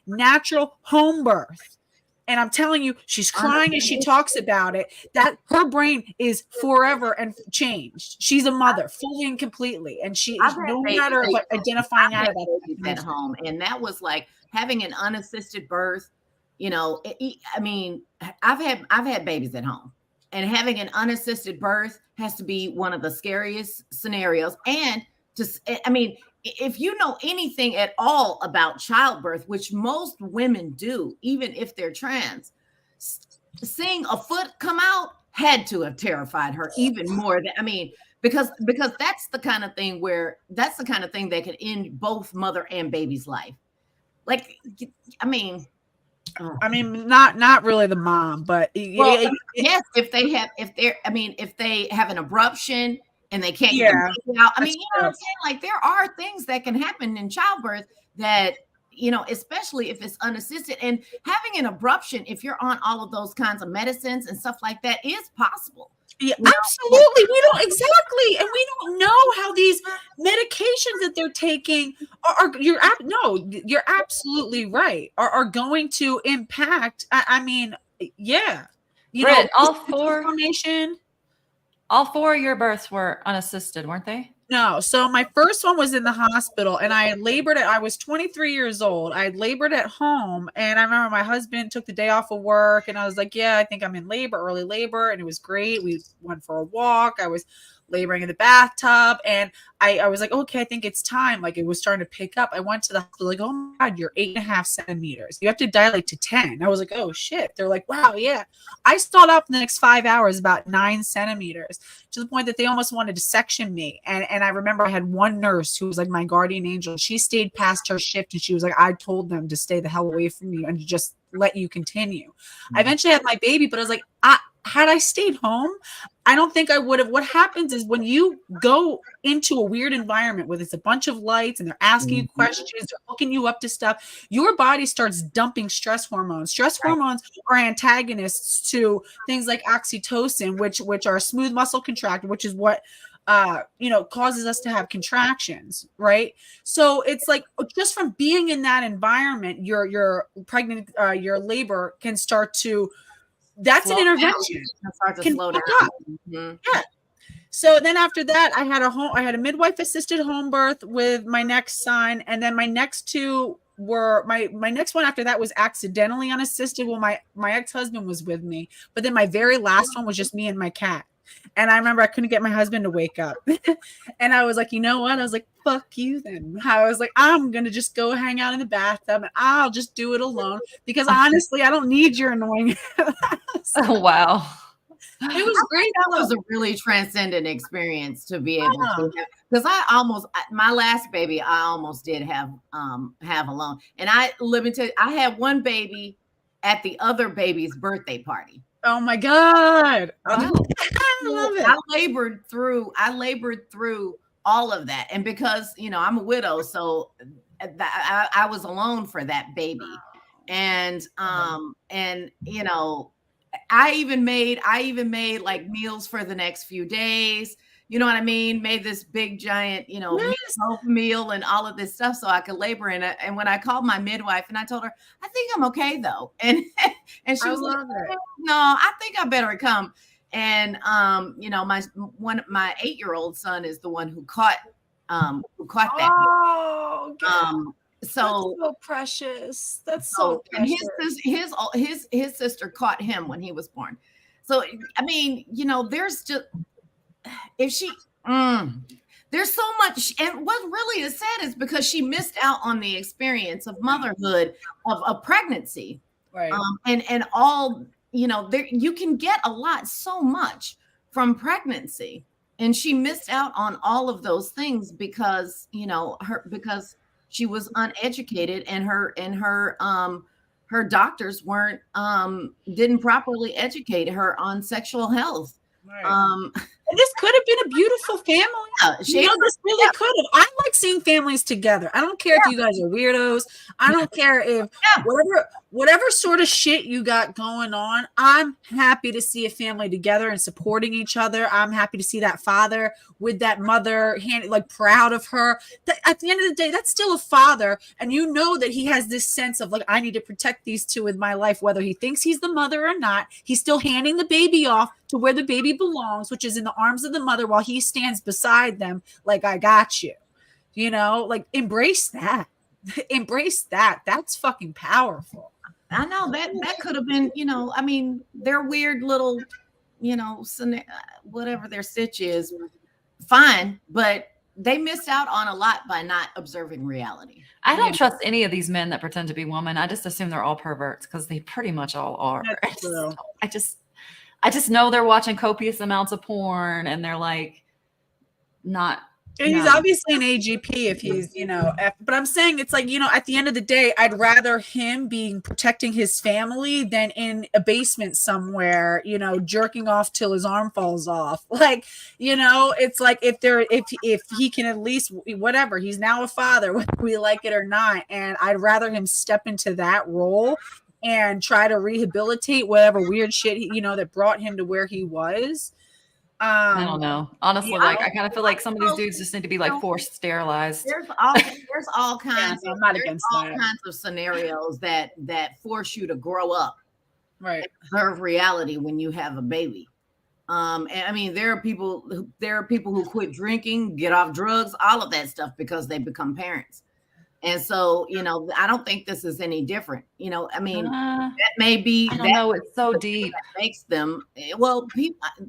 natural home birth. And I'm telling you, she's crying as she talks about it, that her brain is forever and changed. She's a mother fully and completely. And she is no matter what identifying out of that at home. And that was like having an unassisted birth. You know, I mean, I've had babies at home, and having an unassisted birth has to be one of the scariest scenarios. And I mean, if you know anything at all about childbirth, which most women do, even if they're trans, seeing a foot come out had to have terrified her even more. Because that's the kind of thing that can end both mother and baby's life. Like, I mean, not really the mom, but yes, if they have an abruption and they can't get the baby out. I mean, you know what I'm saying? Like, there are things that can happen in childbirth that, you know, especially if it's unassisted, and having an abruption, if you're on all of those kinds of medicines and stuff like that, is possible. Yeah, absolutely. We don't exactly, and we don't know how these medications that they're taking you're absolutely right. Are going to impact. I mean, yeah. Britt, all four of your births were unassisted, weren't they? No. So my first one was in the hospital, and I labored I was 23 years old. I labored at home, and I remember my husband took the day off of work, and I was like, yeah, I think I'm in early labor. And it was great. We went for a walk. I was laboring in the bathtub, and I was like, okay, I think it's time. Like, it was starting to pick up. I went to the hospital, like, oh my God, you're 8.5 centimeters. You have to dilate to 10. I was like, oh shit. They're like, wow, yeah. I stalled out for the next 5 hours, about 9 centimeters, to the point that they almost wanted to section me. And I remember I had one nurse who was like my guardian angel. She stayed past her shift, and she was like, I told them to stay the hell away from you and to just let you continue. I eventually had my baby, but I was like, had I stayed home, I don't think I would have. What happens is when you go into a weird environment where there's a bunch of lights and they're asking you questions, they're hooking you up to stuff, your body starts dumping stress hormones. Stress hormones are antagonists to things like oxytocin, which are smooth muscle contractor, which is what causes us to have contractions, right? So it's like, just from being in that environment, your pregnant, your labor can start to. That's an intervention. Start to slow down. Yeah. So then after that, I had a midwife assisted home birth with my next son, and then my next two were my next one after that was accidentally unassisted. Well, my ex-husband was with me, but then my very last one was just me and my cat. And I remember I couldn't get my husband to wake up. And I was like, you know what? I was like, fuck you then. I was like, I'm going to just go hang out in the bathtub and I'll just do it alone because honestly, I don't need your annoying. Oh, wow. It was great. That was a really transcendent experience to be able to, because my last baby, I almost did have alone. And let me tell you, I had one baby at the other baby's birthday party. Oh my God. Wow. I love it. I labored through all of that. And because, I'm a widow, so I was alone for that baby. And, I even made like meals for the next few days. You know what I mean? Made this big giant, meal and all of this stuff so I could labor in it. And when I called my midwife and I told her, I think I'm okay though. And she was like, no, I think I better come. And my 8-year-old son is the one who caught that. Oh, so precious. That's so precious. And his sister caught him when he was born. So I mean, there's just there's so much. And what really is sad is because she missed out on the experience of motherhood, of pregnancy, right? And all there you can get so much from pregnancy, and she missed out on all of those things because because she was uneducated and her doctors didn't properly educate her on sexual health. Right. And this could have been a beautiful family. This really could have. I like seeing families together. I don't care if you guys are weirdos. I don't care if whatever sort of shit you got going on. I'm happy to see a family together and supporting each other. I'm happy to see that father with that mother proud of her. At the end of the day, that's still a father, and that he has this sense of I need to protect these two in my life, whether he thinks he's the mother or not. He's still handing the baby off to where the baby belongs, which is in the arms of the mother, while he stands beside them I got you. Embrace that. Embrace that. That's fucking powerful. I know that could have been, I mean, their weird little, whatever their stitch is, fine, but they missed out on a lot by not observing reality. I don't trust any of these men that pretend to be women. I just assume they're all perverts because they pretty much all are. I just know they're watching copious amounts of porn and they're not. And he's obviously an AGP if he's, but I'm saying it's at the end of the day, I'd rather him being protecting his family than in a basement somewhere, jerking off till his arm falls off. It's if he can at least whatever, he's now a father, whether we like it or not. And I'd rather him step into that role and try to rehabilitate whatever weird shit, that brought him to where he was. I don't know. Honestly, I kind of feel like some of these dudes just need to be forced sterilized. There's all kinds. I'm not against all kinds of scenarios that force you to grow up, right? Observe reality when you have a baby. And I mean, there are people who quit drinking, get off drugs, all of that stuff because they become parents. And so, I don't think this is any different. I mean, that may be. I don't know. It's so deep. That makes them. Well,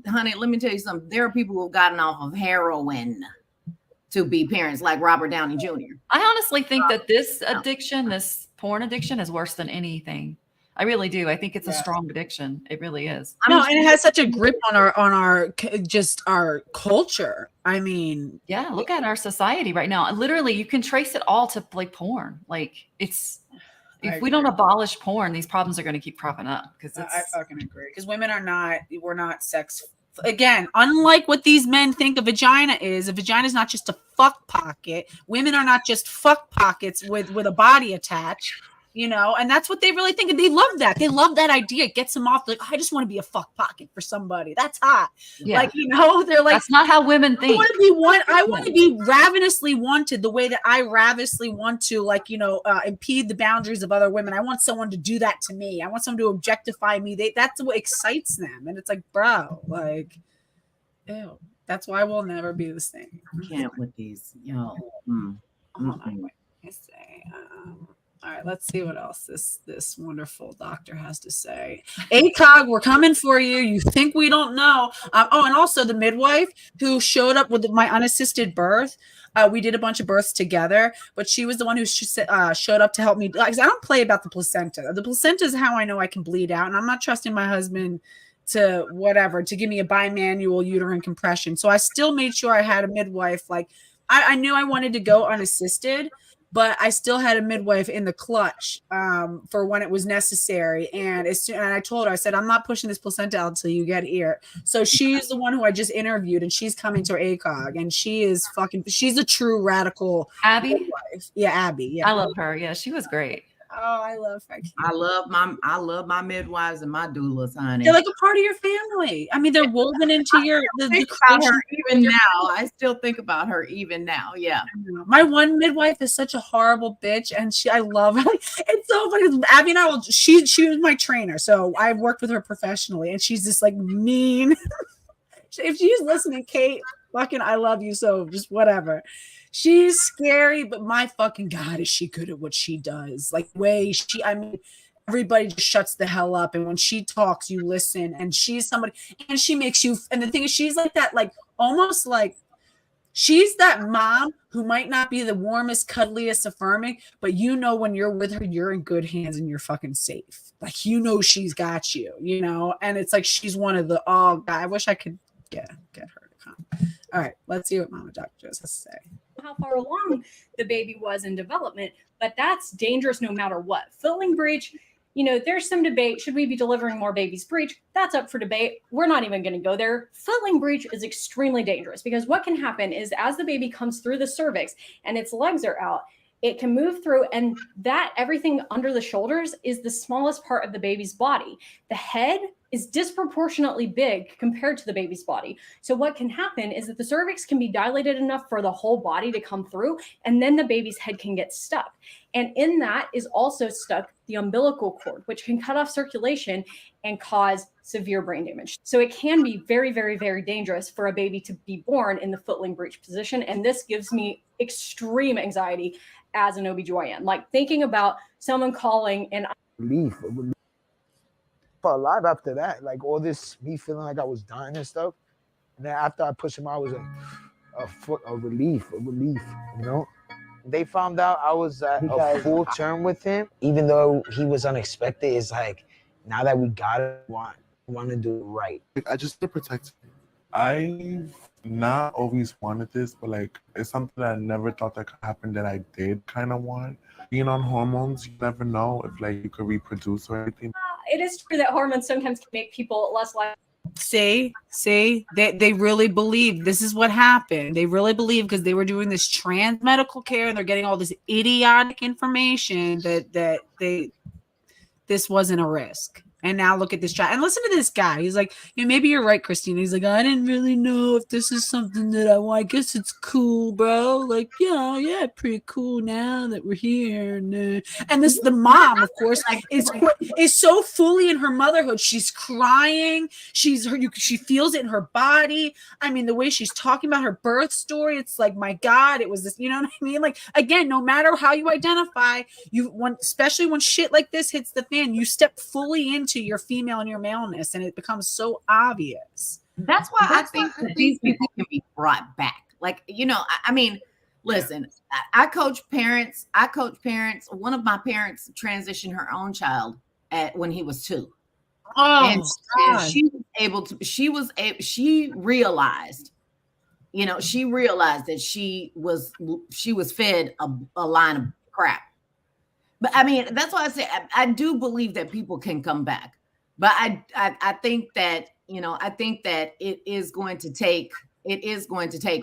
honey, let me tell you something. There are people who've gotten off of heroin to be parents, like Robert Downey Jr. I honestly think that this addiction, this porn addiction, is worse than anything. I really do. I think it's a strong addiction. It really is. No, and it has such a grip on our culture. I mean, yeah, look at our society right now. Literally, you can trace it all to porn. If we don't abolish porn, these problems are going to keep cropping up. Because I fucking agree. Because we're not sex. Again, unlike what these men think a vagina is not just a fuck pocket. Women are not just fuck pockets with a body attached. And that's what they really think. And they love that. They love that idea. It gets them off. I just want to be a fuck pocket for somebody. That's hot. Yeah. They're like, that's not how women think. I want to be ravenously wanted the way that I ravenously want to, impede the boundaries of other women. I want someone to do that to me. I want someone to objectify me. That's what excites them. And it's bro, ew. That's why we'll never be the same. I can't with these, I say, All right, let's see what else this wonderful doctor has to say. ACOG, we're coming for you. You think we don't know? Oh, and also the midwife who showed up with my unassisted birth. We did a bunch of births together, but she was the one who showed up to help me. Like, I don't play about the placenta. The placenta is how I know I can bleed out, and I'm not trusting my husband to give me a bimanual uterine compression. So I still made sure I had a midwife. Like, I knew I wanted to go unassisted, but I still had a midwife in the clutch for when it was necessary. And I told her, I said, I'm not pushing this placenta out until you get here. So she's the one who I just interviewed, and she's coming to ACOG, and she's a true radical Abby. midwife. Yeah, Abby. Yeah, I love her. Yeah, she was great. Oh, I love her. I love my midwives and my doulas, honey. They're like a part of your family. I mean, they're woven into your. Think about her even now. I still think about her even now. Yeah. My one midwife is such a horrible bitch, and I love her. It's so funny. Abby and I she was my trainer, so I've worked with her professionally, and she's just like mean. If she's listening, Kate, fucking, I love you. So just whatever. She's scary, but my fucking God, is she good at what she does? Like, everybody just shuts the hell up. And when she talks, you listen. And she's somebody, and she makes you, and the thing is, she's like that, like, almost like, she's that mom who might not be the warmest, cuddliest, affirming, but you know when you're with her, you're in good hands and you're fucking safe. Like, you know she's got you, you know? And it's like she's one of the, oh, God, I wish I could get her to come. All right, let's see what Mama Dr. Joe's has to say. How far along the baby was in development, but that's dangerous no matter what. Footling breech, there's some debate. Should we be delivering more babies breech? That's up for debate. We're not even going to go there. Footling breech is extremely dangerous because what can happen is as the baby comes through the cervix and its legs are out, it can move through, and that everything under the shoulders is the smallest part of the baby's body. The head is disproportionately big compared to the baby's body. So what can happen is that the cervix can be dilated enough for the whole body to come through, and then the baby's head can get stuck. And in that is also stuck the umbilical cord, which can cut off circulation and cause severe brain damage. So it can be very, very, very dangerous for a baby to be born in the footling breech position. And this gives me extreme anxiety as an OBGYN, like thinking about someone calling and relief. For alive after that, like all this, me feeling like I was dying and stuff. And then after I pushed him out, it was a relief, you know? They found out I was at a full term with him, even though he was unexpected. It's like, now that we got it, want to do it right. I just to protect him. I've not always wanted this, but like it's something that I never thought that could happen that I did kind of want. Being on hormones, you never know if like you could reproduce or anything. It is true that hormones sometimes can make people less likely. See, they really believe this is what happened. They really believe because they were doing this trans medical care and they're getting all this idiotic information that this wasn't a risk. And now look at this child. And listen to this guy. He's like, maybe you're right, Christina. He's like, I didn't really know if this is something that I want. I guess it's cool, bro. Like, yeah, pretty cool now that we're here. And this, the mom, of course, is so fully in her motherhood. She's crying. She feels it in her body. I mean, the way she's talking about her birth story, it's like, my God, it was this. You know what I mean? Like, again, no matter how you identify, especially when shit like this hits the fan, you step fully into your female and your maleness, and it becomes so obvious. That's why I think that these people can be brought back. Like, I mean, listen, I coach parents. One of my parents transitioned her own child when he was 2. Oh, and she realized that she was fed a line of crap. But I mean, that's why I say I do believe that people can come back. But I think that it is going to take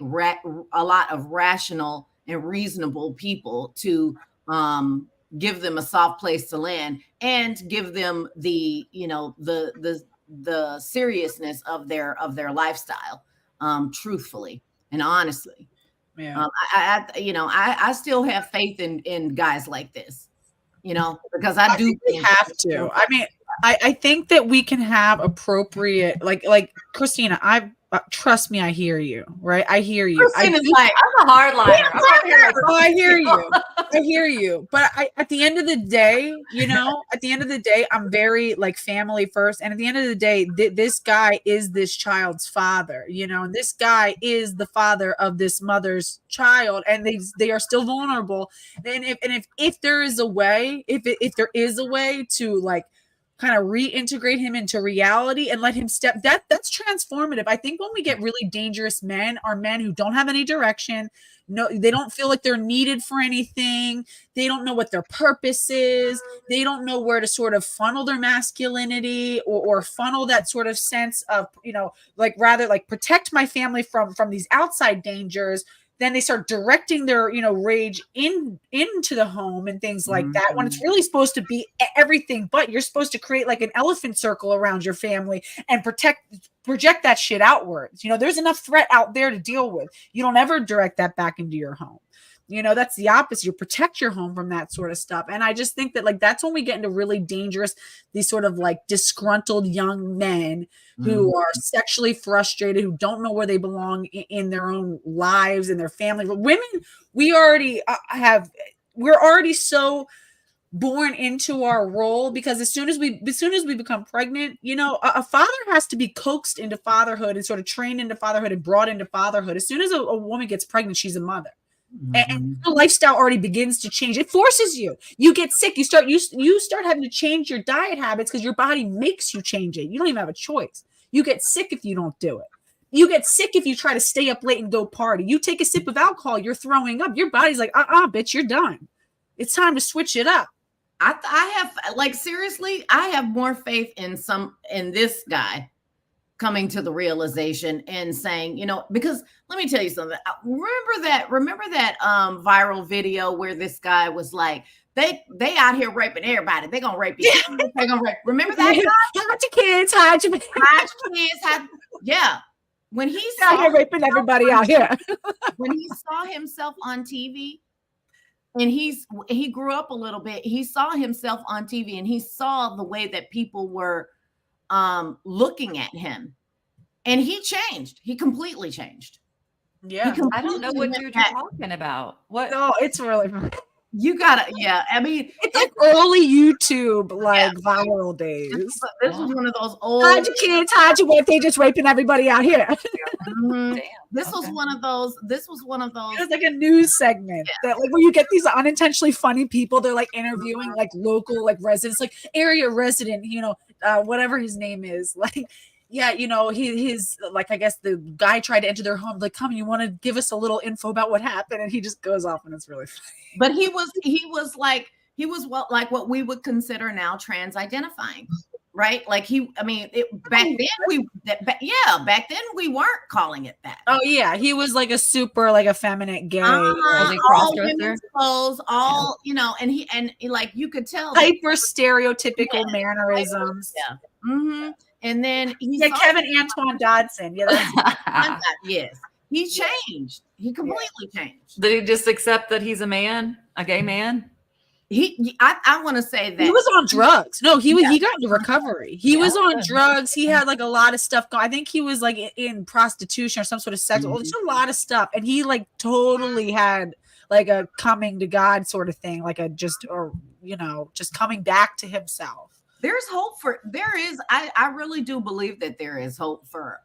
a lot of rational and reasonable people to give them a soft place to land and give them the seriousness of their lifestyle, truthfully and honestly. Yeah. I still have faith in guys like this. Because I do have to. I mean, I think that we can have appropriate, like Christina, trust me, I hear you, right? I hear you. I'm a hardliner. I hear you. I hear you. But at the end of the day, I'm very like family first. And at the end of the day, this guy is this child's father, and this guy is the father of this mother's child, and they are still vulnerable. And if there is a way, if there is a way to like kind of reintegrate him into reality and let him that's transformative. I think when we get really dangerous men are men who don't have any direction. No, they don't feel like they're needed for anything. They don't know what their purpose is. They don't know where to sort of funnel their masculinity or funnel that sort of sense of, like rather like protect my family from these outside dangers. Then they start directing their, rage into the home and things like that, when it's really supposed to be everything. But you're supposed to create like an elephant circle around your family and project that shit outwards. There's enough threat out there to deal with. You don't ever direct that back into your home. That's the opposite. You protect your home from that sort of stuff. And I just think that like, that's when we get into really dangerous, these sort of like disgruntled young men who are sexually frustrated, who don't know where they belong in their own lives and their family. But women, we're already so born into our role, because as soon as we become pregnant, a father has to be coaxed into fatherhood and sort of trained into fatherhood and brought into fatherhood. As soon as a woman gets pregnant, she's a mother. And the lifestyle already begins to change. It forces you. You get sick. You start having to change your diet habits because your body makes you change it. You don't even have a choice. You get sick if you don't do it. You get sick if you try to stay up late and go party. You take a sip of alcohol, you're throwing up. Your body's like, bitch, you're done. It's time to switch it up. I have, like, seriously, I have more faith in this guy coming to the realization and saying, because let me tell you something. Remember that viral video where this guy was like, they out here raping everybody. They're gonna rape you. They're gonna rape. Remember that guy? Hide your kids, hide your kids. Yeah. When he saw raping everybody out here. When he saw himself on TV, and he grew up a little bit, he saw himself on TV and he saw the way that people were looking at him, and he changed. He completely changed. Yeah. I don't know what you're talking about. What? No, it's really, you gotta, yeah. I mean, it's like early YouTube, viral days. This was one of those old. Hide your kids, hide your wife. They just raping everybody out here. Damn. This was one of those. It was like a news segment that, like, where you get these unintentionally funny people. They're like interviewing like local like residents, like area resident, whatever his name is, like. Yeah, his like, I guess the guy tried to enter their home. Like, come, you want to give us a little info about what happened? And he just goes off, and it's really funny. But he was what we would consider now trans-identifying, right? Like back then we weren't calling it that. Oh yeah, he was like a super like effeminate gay, all women's clothes, all and he like you could tell hyper stereotypical mannerisms. Yeah. Mm-hmm. And then Kevin Antoine Dodson. Yeah, that's yes. He changed. He completely changed. Did he just accept that he's a man, a gay man? I want to say that he was on drugs. No, he got into recovery. He was on drugs. He had like a lot of stuff going. I think he was like in prostitution or some sort of sex. Well, there's a lot of stuff, and he like totally had like a coming to God sort of thing, like just coming back to himself. There's hope I really do believe that there is hope for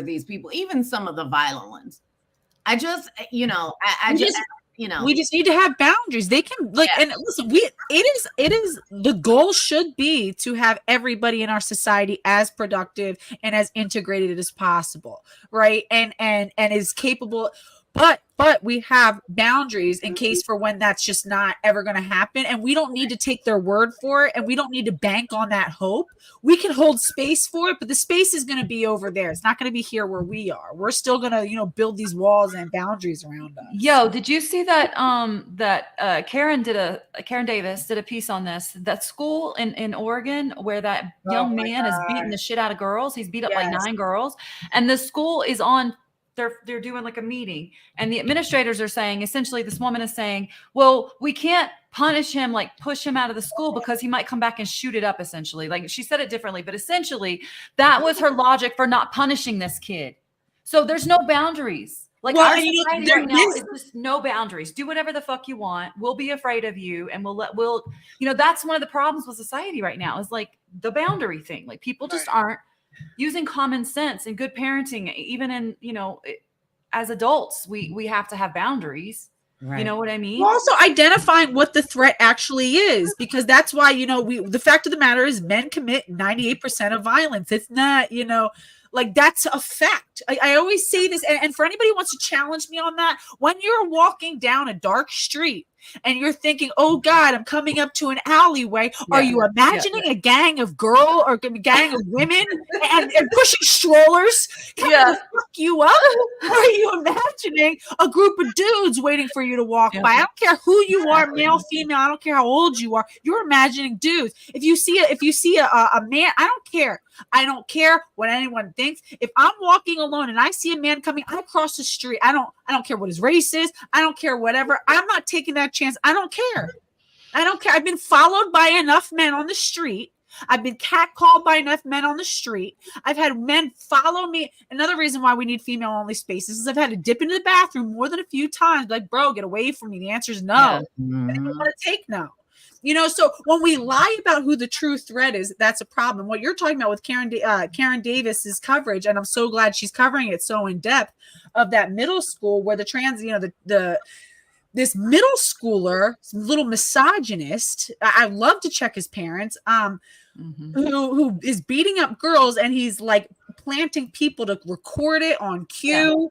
these people, even some of the violent ones. I just, we just need to have boundaries. They can and listen, it is the goal should be to have everybody in our society as productive and as integrated as possible. Right. And is capable, but we have boundaries in case for when that's just not ever going to happen. And we don't need to take their word for it. And we don't need to bank on that hope. We can hold space for it, but the space is going to be over there. It's not going to be here where we are. We're still going to, build these walls and boundaries around us. Yo, did you see that, Karen Davis did a piece on this, that school in Oregon where that young man is beating the shit out of girls. He's beat up like 9 girls, and the school is on, they're doing like a meeting, and the administrators are saying, essentially this woman is saying, well, we can't punish him, like push him out of the school because he might come back and shoot it up, essentially. Like she said it differently, but essentially that was her logic for not punishing this kid. So there's no boundaries. Like Well, our and, you know, society there right now is- is just no boundaries. Do whatever the fuck you want. We'll be afraid of you, and we'll, you know, that's one of the problems with society right now is like the boundary thing. Like people just aren't using common sense and good parenting. Even in, you know, as adults, we have to have boundaries. Right. You know what I mean? Well, also identifying what the threat actually is, because that's why, you know, the fact of the matter is men commit 98% of violence. It's not, you know, like that's a fact. I always say this, and for anybody who wants to challenge me on that, when you're walking down a dark street and you're thinking, oh God, I'm coming up to an alleyway, are you imagining a gang of girl or a gang of women and pushing strollers coming to fuck you up? Or are you imagining a group of dudes waiting for you to walk by? I don't care who you are, male, female, I don't care how old you are. You're imagining dudes. If you see a man, I don't care. I don't care what anyone thinks. If I'm walking alone and I see a man coming, I cross the street. I don't care what his race is. I don't care whatever. I'm not taking that chance. I don't care. I don't care. I've been followed by enough men on the street. I've been catcalled by enough men on the street. I've had men follow me. Another reason why we need female only spaces is I've had to dip into the bathroom more than a few times. Like, bro, get away from me. The answer is no. I don't want to take no. You know, so when we lie about who the true threat is, that's a problem. What you're talking about with Karen Davis's coverage, and I'm so glad she's covering it so in depth, of that middle school where the trans, you know, this middle schooler, little misogynist. I love to check his parents, who is beating up girls, and he's like planting people to record it on cue.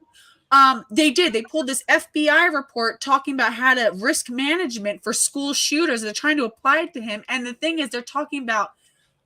They pulled this FBI report talking about how to risk management for school shooters. They're trying to apply it to him. And the thing is, they're talking about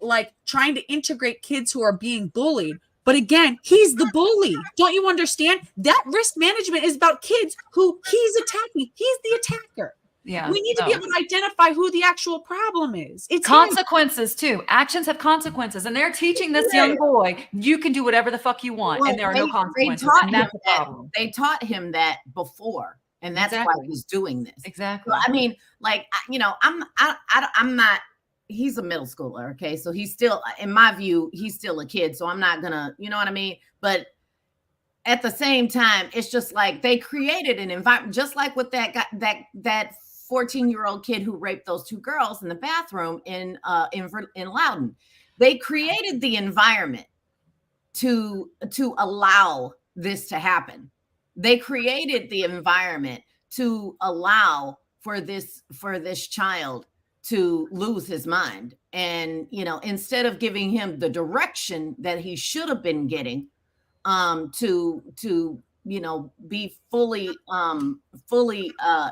like trying to integrate kids who are being bullied. But again, he's the bully. Don't you understand? That risk management is about kids who he's attacking. He's the attacker. Yeah, we need to be able to identify who the actual problem is. It's consequences too. Actions have consequences, and they're teaching this young boy, you can do whatever the fuck you want, and there are no consequences. And that's the problem. They taught him that before, and that's why he's doing this. Exactly. So, I mean, like, you know, I'm not. He's a middle schooler, okay? So he's still, in my view, he's still a kid. So I'm not gonna, you know what I mean? But at the same time, it's just like they created an environment, just like with that 14-year-old kid who raped those two girls in the bathroom in Loudoun. They created the environment to allow this to happen. They created the environment to allow for this child to lose his mind. And, you know, instead of giving him the direction that he should have been getting, to you know, be fully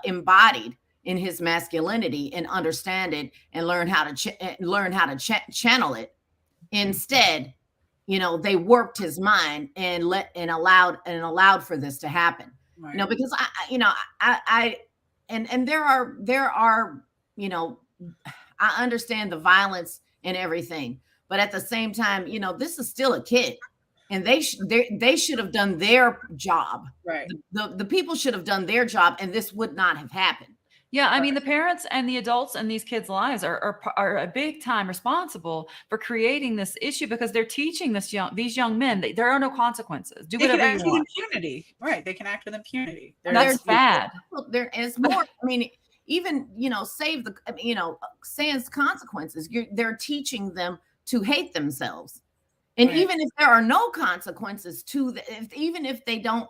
embodied in his masculinity and understand it and learn how to channel it. Instead, you know, they warped his mind and allowed for this to happen. Right. You know, because there are, you know, I understand the violence and everything, but at the same time, you know, this is still a kid. And they should have done their job. Right. The people should have done their job, and this would not have happened. Yeah, I mean, the parents and the adults in these kids' lives are a big time responsible for creating this issue, because they're teaching these young men that there are no consequences. Do whatever you want. Impunity, right? They can act with impunity. That's bad. It's more. I mean, even, you know, sans consequences. They're teaching them to hate themselves. And even if there are no consequences to even if they don't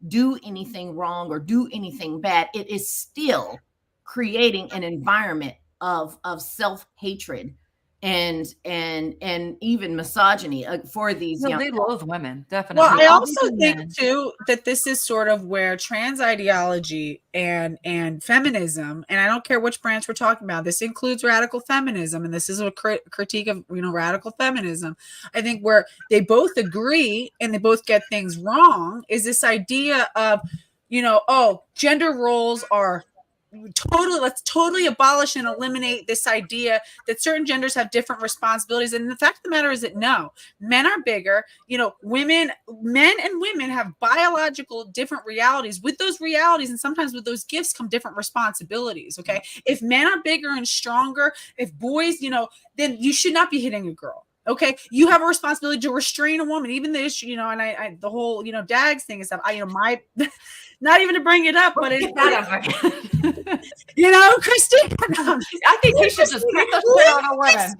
do anything wrong or do anything bad, it is still creating an environment of self-hatred and even misogyny for these young they loathe women, definitely. Well, I also think too that this is sort of where trans ideology and feminism, and I don't care which branch we're talking about, this includes radical feminism, and this is a critique of, you know, radical feminism. I think where they both agree and they both get things wrong is this idea of, you know, oh, gender roles are let's totally abolish and eliminate this idea that certain genders have different responsibilities. And the fact of the matter is that no, men are bigger, you know, men and women have biological different realities. With those realities and sometimes with those gifts come different responsibilities. Okay. If men are bigger and stronger, if boys, you know, then you should not be hitting a girl. Okay, you have a responsibility to restrain a woman. Even the issue, you know, and I the whole, you know, DAGs thing and stuff. My not even to bring it up, but it's you know, Christine. I think we should just put the shit on a woman.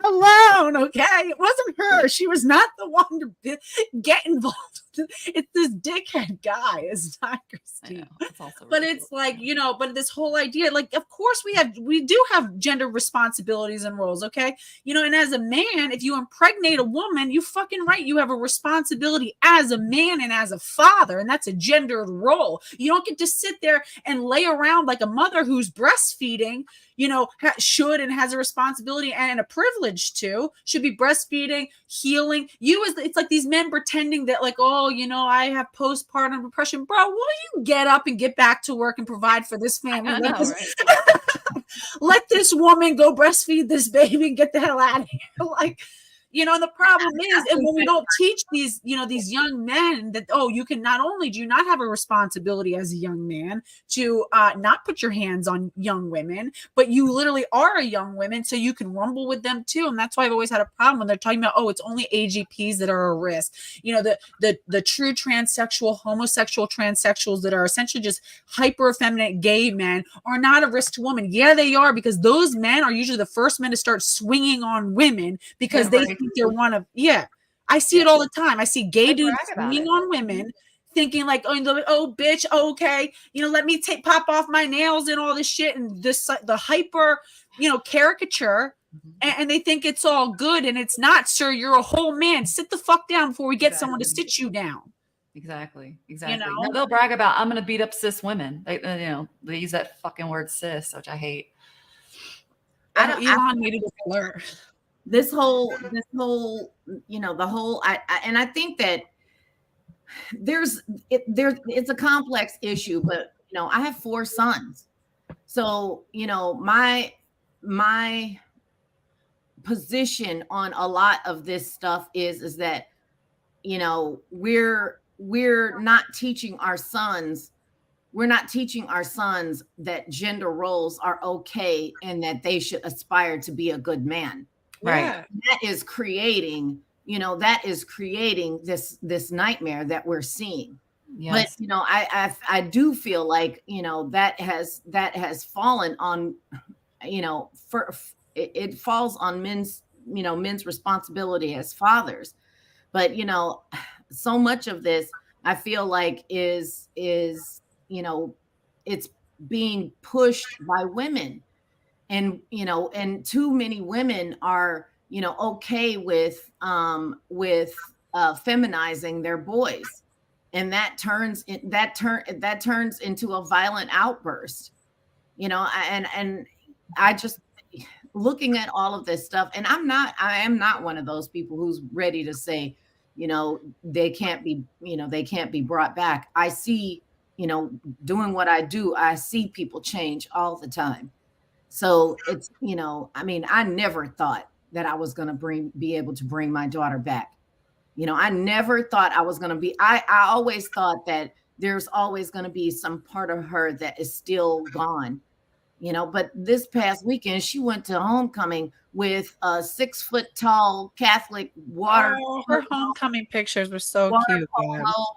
Alone, okay? It wasn't her. She was not the one to get involved. It's this dickhead guy. It's not Christine. It's also but it's like, you know, but this whole idea, like, of course we do have gender responsibilities and roles, okay? You know, and as a man, if you impregnate a woman, you fucking right, you have a responsibility as a man and as a father, and that's a gendered role. You don't get to sit there and lay around like a mother who's breastfeeding, you know, should and has a responsibility and a privilege to, should be breastfeeding, healing. It's like these men pretending that like, oh, you know, I have postpartum depression. Bro, will you get up and get back to work and provide for this family? Let this woman go breastfeed this baby and get the hell out of here. Like, you know, the problem is, and when we don't teach these, you know, these young men that, oh, you can not only do you not have a responsibility as a young man to not put your hands on young women, but you literally are a young woman, so you can rumble with them too. And that's why I've always had a problem when they're talking about, oh, it's only AGPs that are a risk. You know, the true transsexual, homosexual transsexuals that are essentially just hyper effeminate gay men are not a risk to women. Yeah, they are, because those men are usually the first men to start swinging on women because they think they're one of, I see it all the time. I see gay dudes swinging on women thinking like, oh bitch, okay, you know, let me pop off my nails and all this shit, and the hyper, you know, caricature, and they think it's all good, and it's not, sir. You're a whole man. Sit the fuck down before we get someone to sit you down. Exactly. You know? No, they'll brag about, I'm going to beat up cis women. They, you know, they use that fucking word cis, which I hate. Elon made it a slur. This whole, you know, the whole, and I think that it's a complex issue, but, you know, I have 4 sons. So, you know, my position on a lot of this stuff is that, you know, we're not teaching our sons, that gender roles are okay and that they should aspire to be a good man. Right. That is creating, you know, this nightmare that we're seeing. Yes. But, you know, I do feel like, you know, that has fallen on, you know, it falls on men's responsibility as fathers. But, you know, so much of this, I feel like is, you know, it's being pushed by women. And, you know, and too many women are, you know, okay with feminizing their boys. And that turns into a violent outburst, you know, and I just, looking at all of this stuff, and I am not one of those people who's ready to say, you know, they can't be brought back. I see, you know, doing what I do, I see people change all the time. So it's, you know, I mean, I never thought that I was going to be able to bring my daughter back. You know, I never thought I was going to be, I always thought that there's always going to be some part of her that is still gone, you know, but this past weekend, she went to homecoming with a 6-foot-tall Catholic water. Oh, her homecoming pictures were so cute.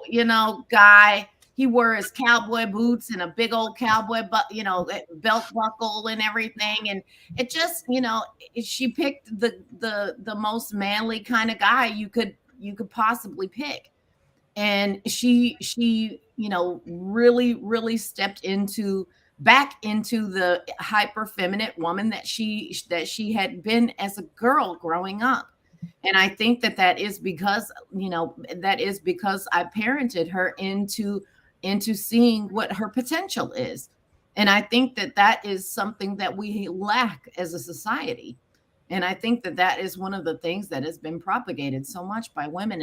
You know, guy. He wore his cowboy boots and a big old cowboy, you know, belt buckle and everything. And it just, you know, she picked the most manly kind of guy you could possibly pick. And she, you know, really stepped back into the hyper feminine woman that she had been as a girl growing up. And I think that is because, you know, I parented her into seeing what her potential is. And I think that is something that we lack as a society. And I think that is one of the things that has been propagated so much by women.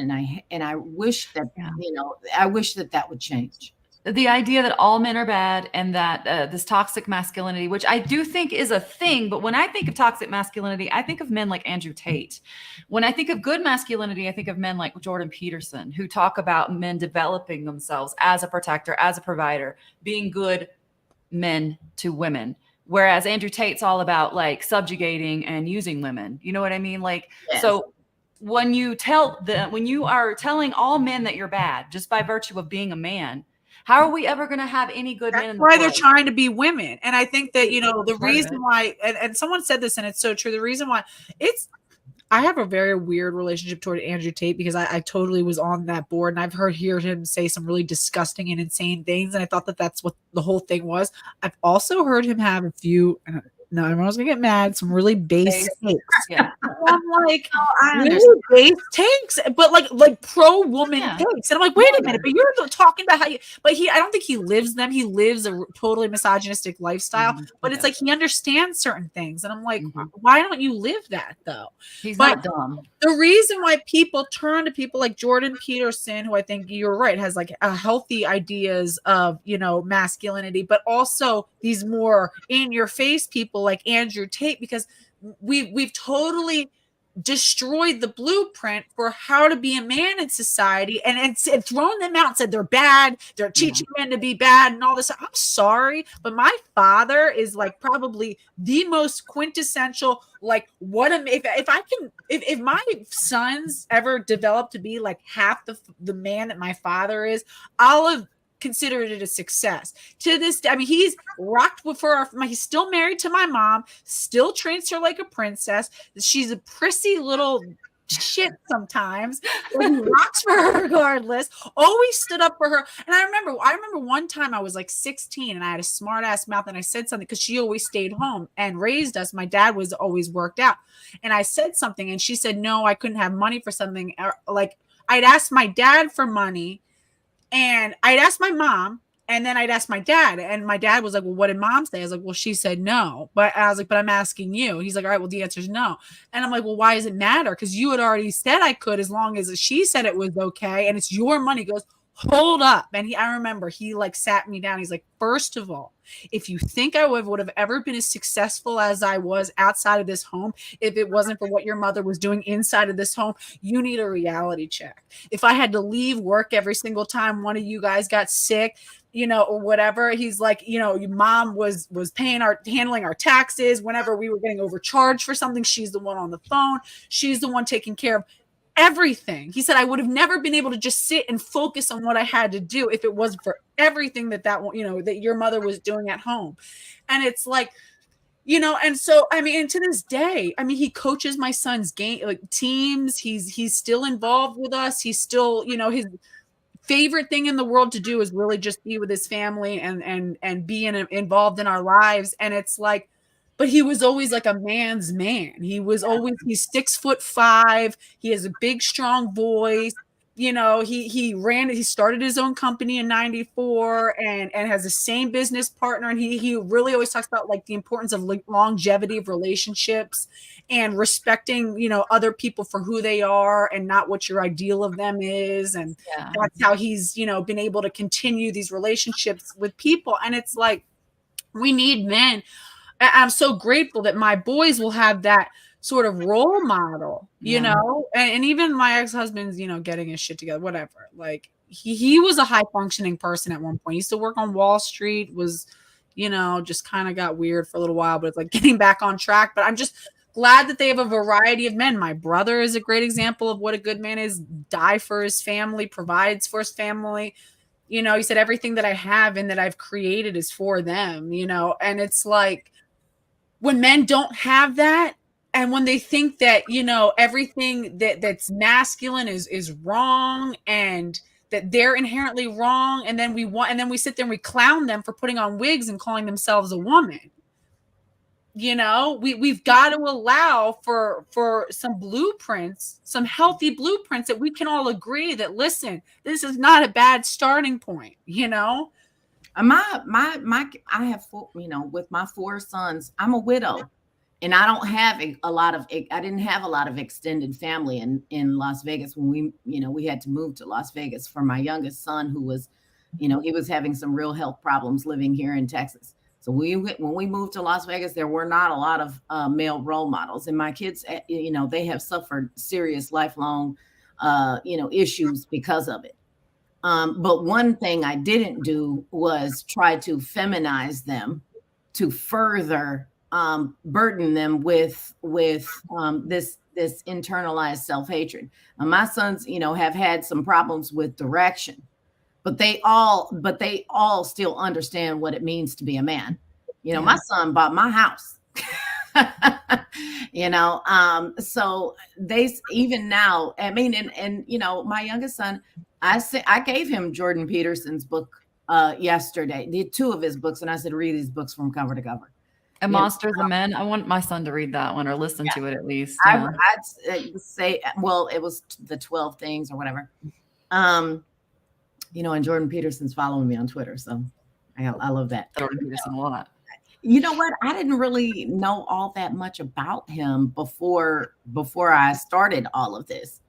And I wish that, you know, I wish that would change. The idea that all men are bad and that this toxic masculinity, which I do think is a thing, but when I think of toxic masculinity, I think of men like Andrew Tate. When I think of good masculinity, I think of men like Jordan Peterson, who talk about men developing themselves as a protector, as a provider, being good men to women. Whereas Andrew Tate's all about like subjugating and using women. You know what I mean? Like, yes. So when you are telling all men that you're bad just by virtue of being a man, how are we ever going to have any good men in the That's why world? they're trying to be women. And I think that, the reason why, and someone said this, and it's so true, the reason why I have a very weird relationship toward Andrew Tate, because I totally was on that board, and I've heard him say some really disgusting and insane things. And I thought that that's what the whole thing was. I've also heard him have a few, no, everyone's gonna get mad, some really base takes. Yeah. I'm like, I really base takes, but like pro woman takes. And I'm like, wait a minute, but you're talking about how you, but I don't think he lives them. He lives a totally misogynistic lifestyle, but it's like he understands certain things. And I'm like, why don't you live that though? He's not dumb. The reason why people turn to people like Jordan Peterson, who I think you're right, has like a healthy ideas of, masculinity, but also these more in your face people like Andrew Tate, because we've totally destroyed the blueprint for how to be a man in society, and thrown them out and said they're bad, they're teaching men to be bad and all this. I'm sorry, but my father is like probably the most quintessential, like, what if my sons ever develop to be like half the man that my father is, I'll have considered it a success. To this day, I mean, he's rocked he's still married to my mom, still treats her like a princess. She's a prissy little shit sometimes, but he rocks for her regardless, always stood up for her. And I remember one time I was like 16 and I had a smart ass mouth, and I said something, because she always stayed home and raised us. My dad was always worked out, and I said something, and she said no, I couldn't have money for something. Like, I'd asked my dad for money, and I'd ask my mom, and then I'd ask my dad, and my dad was like, well, what did mom say? I was like, well, she said no. But I was like, but I'm asking you. He's like, all right, well, the answer is no. And I'm like, well, why does it matter? Because you had already said I could, as long as she said it was okay, and it's your money. He goes, hold up. And I remember he like sat me down. He's like, first of all, if you think I would have ever been as successful as I was outside of this home, if it wasn't for what your mother was doing inside of this home, you need a reality check. If I had to leave work every single time one of you guys got sick, or whatever, he's like, your mom was handling our taxes. Whenever we were getting overcharged for something, she's the one on the phone. She's the one taking care of everything. He said I would have never been able to just sit and focus on what I had to do if it wasn't for everything that your mother was doing at home. And it's like, and so, I mean, and to this day, I mean, he coaches my son's game, like teams. He's still involved with us. He's still, his favorite thing in the world to do is really just be with his family and be involved in our lives. And it's like, but he was always like a man's man. He's 6'5". He has a big, strong voice. He started his own company in '94 and has the same business partner. And he really always talks about like the importance of longevity of relationships and respecting, other people for who they are and not what your ideal of them is. And that's how he's, been able to continue these relationships with people. And it's like, we need men. I'm so grateful that my boys will have that sort of role model, and even my ex-husband's, getting his shit together, whatever. Like he was a high functioning person at one point. He used to work on Wall Street, was, just kind of got weird for a little while, but it's like getting back on track. But I'm just glad that they have a variety of men. My brother is a great example of what a good man is. Die for his family, provides for his family. He said everything that I have and that I've created is for them, and it's like, when men don't have that, and when they think that, everything that's masculine is wrong and that they're inherently wrong, and then we sit there and we clown them for putting on wigs and calling themselves a woman. We've got to allow for some blueprints, some healthy blueprints that we can all agree that, listen, this is not a bad starting point, I have four, with my 4 sons, I'm a widow, and I don't have I didn't have a lot of extended family in Las Vegas when we had to move to Las Vegas for my youngest son, who was, he was having some real health problems living here in Texas. So when we moved to Las Vegas, there were not a lot of male role models, and my kids, they have suffered serious lifelong, issues because of it. But one thing I didn't do was try to feminize them to further burden them with this this internalized self-hatred. And my sons, you know, have had some problems with direction, but they all still understand what it means to be a man. You know, my son bought my house. You know, so they even now, I mean, and you know, my youngest son, I gave him Jordan Peterson's book yesterday, the 2 of his books, and I said, read these books from cover to cover. And Monsters and Men. I want my son to read that one or listen to it at least. Yeah. I'd say, well, it was the 12 things or whatever. You know, and Jordan Peterson's following me on Twitter, so I love that. Jordan Peterson a lot. You know what? I didn't really know all that much about him before I started all of this.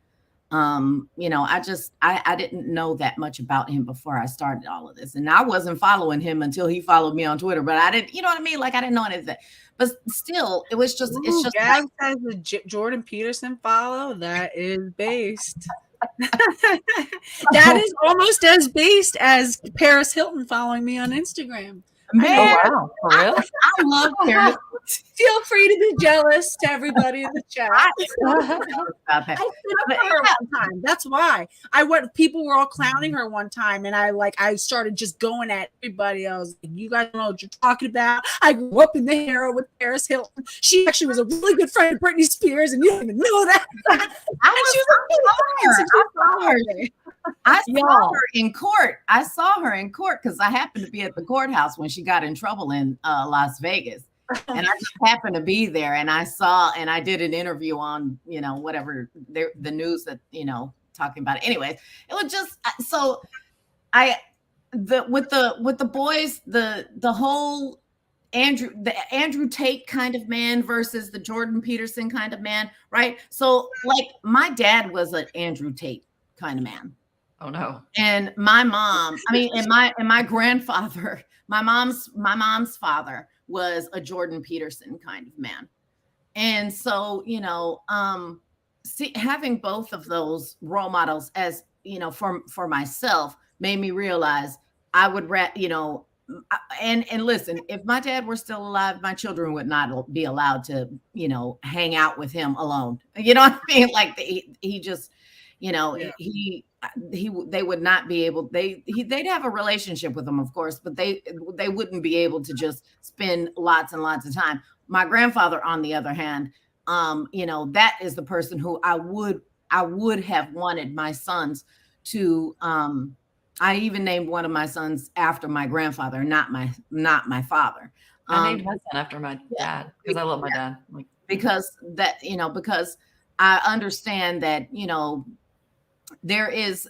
You know, I didn't know that much about him before I started all of this. And I wasn't following him until he followed me on Twitter, but I didn't, you know what I mean? Like, I didn't know anything, but still it was just, it's just Gab has the Jordan Peterson follow. That is based. That is almost as based as Paris Hilton following me on Instagram. Man, oh, wow. For real? I love Paris. Feel free to be jealous to everybody in the chat. I stood up for her one time. That's why people were all clowning her one time, and I started just going at everybody. I was like, you guys don't know what you're talking about. I grew up in the era with Paris Hilton. She actually was a really good friend of Britney Spears, and you don't even know that. I saw her in court. I saw her in court because I happened to be at the courthouse when she got in trouble in Las Vegas. And I just happened to be there, and I did an interview on, you know, whatever the news that, you know, talking about it. Anyway, it was just, so with the boys, the whole Andrew Tate kind of man versus the Jordan Peterson kind of man, right? So like my dad was an Andrew Tate kind of man. Oh no. And my mom, I mean, and my grandfather, my mom's father was a Jordan Peterson kind of man. And so, you know, having both of those role models, as you know, for myself, made me realize I would, you know, and listen, if my dad were still alive, my children would not be allowed to, you know, hang out with him alone. You know what I mean? Like he just, you know, they would not be able, they'd have a relationship with him, of course, but they wouldn't be able to just spend lots and lots of time. My grandfather, on the other hand, you know, that is the person who I would have wanted my sons to, I even named one of my sons after my grandfather, not my father. I named my son after my dad because I love my dad. Because I understand that, you know, there's,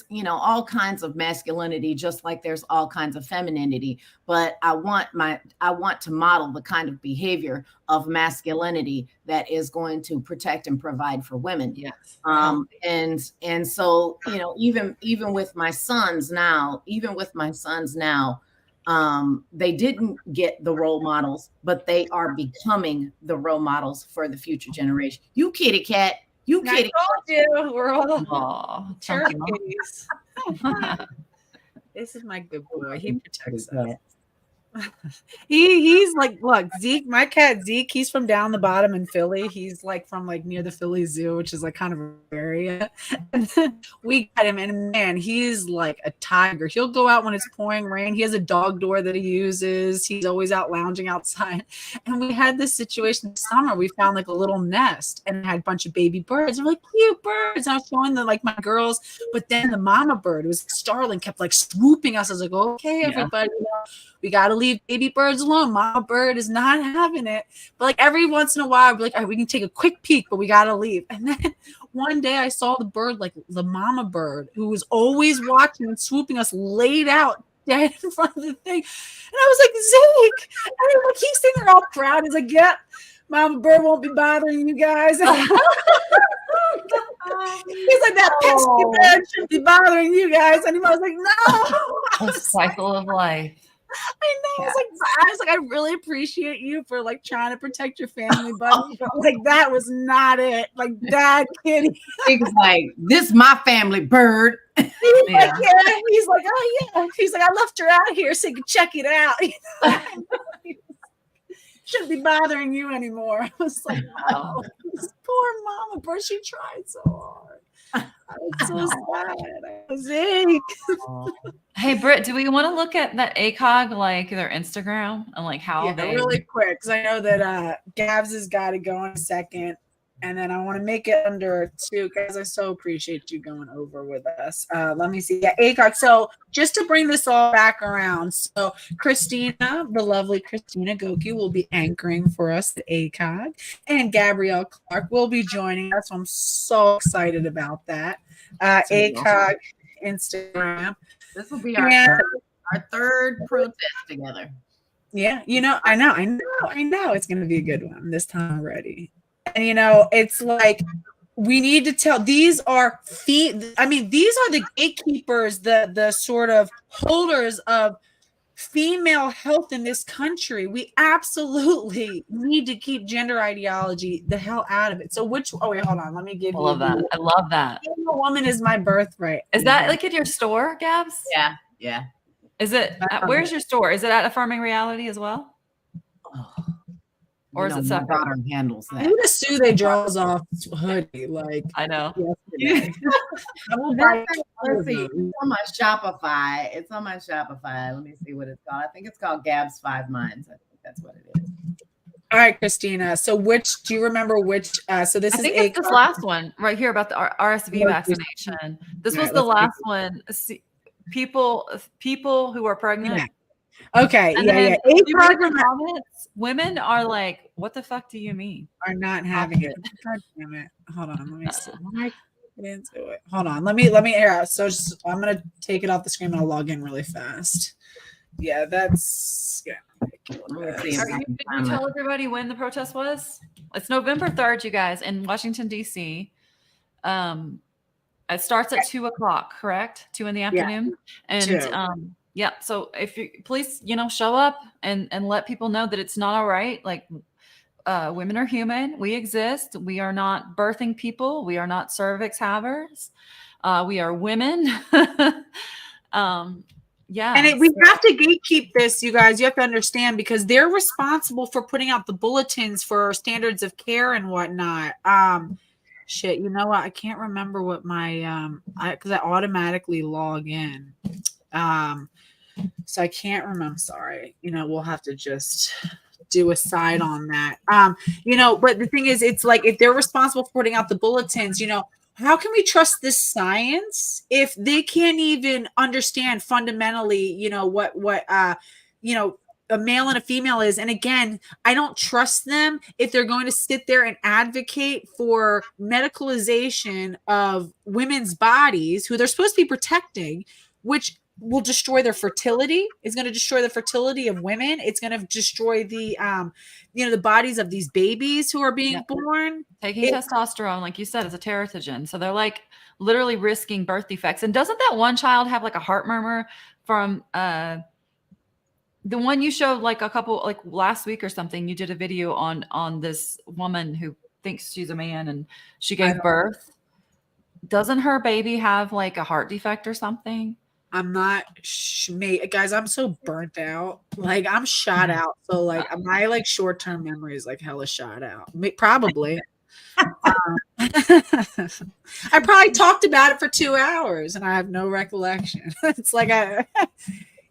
you know, all kinds of masculinity, just like there's all kinds of femininity, but I want to model the kind of behavior of masculinity that is going to protect and provide for women. Yes. And so, you know, even with my sons now, they didn't get the role models, but they are becoming the role models for the future generation. You kitty cat. You kitty. I told you, we're all turkeys. This is my good boy. He protects us. He's like, look, Zeke, my cat Zeke, he's from down the bottom in Philly. He's like from like near the Philly Zoo, which is like kind of an area. And we got him, and man, he's like a tiger. He'll go out when it's pouring rain. He has a dog door that he uses. He's always out lounging outside. And we had this situation this summer. We found like a little nest and it had a bunch of baby birds. They're like cute birds. And I was showing them like my girls, but then the mama bird, it was starling, kept like swooping us. I was like, okay, everybody, we got to leave baby birds alone. Mama bird is not having it. But like every once in a while, I'd be like, all right, we can take a quick peek, but we got to leave. And then one day I saw the bird, like the mama bird, who was always watching and swooping us, laid out dead in front of the thing. And I was like, Zeke. And like, he's sitting there all proud. He's like, yeah, mama bird won't be bothering you guys. He's like, that pesky bird shouldn't be bothering you guys. And I was like, no. A cycle of life. I know. I was like, I really appreciate you for like trying to protect your family, buddy. But like that was not it. Like Dad, kitty. He's like, this my family bird. He's like, yeah. He's like, oh yeah. He's like, I left her out here so you can check it out. shouldn't be bothering you anymore. I was like, no, this poor mama, bro, she tried so hard. I was so sad. I was sick. Hey, Britt, do we want to look at that ACOG, like their Instagram and like how they really quick, because I know that Gabs has got to go in a second. And then I want to make it under 2 because I so appreciate you going over with us. Let me see. Yeah, ACOG. So just to bring this all back around. So Christina, the lovely Christina Goeke, will be anchoring for us at ACOG. And Gabrielle Clark will be joining us. So I'm so excited about that. ACOG, Instagram. This will be our third protest together. Yeah, I know. It's going to be a good one this time already. And it's like we need to tell these are these are the gatekeepers, the sort of holders of female health in this country. We absolutely need to keep gender ideology the hell out of it. So wait, hold on, let me give you. I love that. Being a woman is my birthright. Is that like at your store, Gabs? Yeah. Is it? Where's your store? Is it at Affirming Reality as well? Or is it separate? My daughter handles that. I need to sue they draws off hoodie. Like I know. I will buy. Let's see. It's on my Shopify. Let me see what it's called. I think it's called Gab's 5 Minds. I think that's what it is. All right, Christina. So do you remember which? So this is this last one right here about the RSV vaccination. This was the last one. See, people who are pregnant. Yeah. Okay. And yeah. Comments, women are like, "What the fuck do you mean?" Are not having it. God damn it! Hold on. Let me see. Get into it. Hold on. Let me air out. So I'm gonna take it off the screen and I'll log in really fast. Yeah, that's Did you tell everybody when the protest was? It's November 3rd, you guys, in Washington, D.C. It starts at 2:00, correct? 2 in the afternoon. Yeah. And yeah, so if you please, show up and let people know that it's not all right. Like women are human. We exist. We are not birthing people. We are not cervix havers. We are women. Yeah. And we have to gatekeep this, you guys. You have to understand because they're responsible for putting out the bulletins for standards of care and whatnot. Shit, you know what? I can't remember what my because I automatically log in. So I can't remember. I'm sorry. We'll have to just do a side on that. But the thing is, it's like if they're responsible for putting out the bulletins, how can we trust this science if they can't even understand fundamentally, what a male and a female is? And again, I don't trust them if they're going to sit there and advocate for medicalization of women's bodies who they're supposed to be protecting, which will destroy their fertility. It's going to destroy the fertility of women. It's going to destroy the the bodies of these babies who are being born. Taking testosterone, like you said, is a teratogen. So they're like literally risking birth defects. And doesn't that one child have like a heart murmur from the one you showed like a couple, like last week or something? You did a video on this woman who thinks she's a man and she gave birth. Doesn't her baby have like a heart defect or something? I'm not, guys, I'm so burnt out. Like I'm shot out. So like my like short-term memory is like hella shot out. Probably. I probably talked about it for 2 hours and I have no recollection. It's like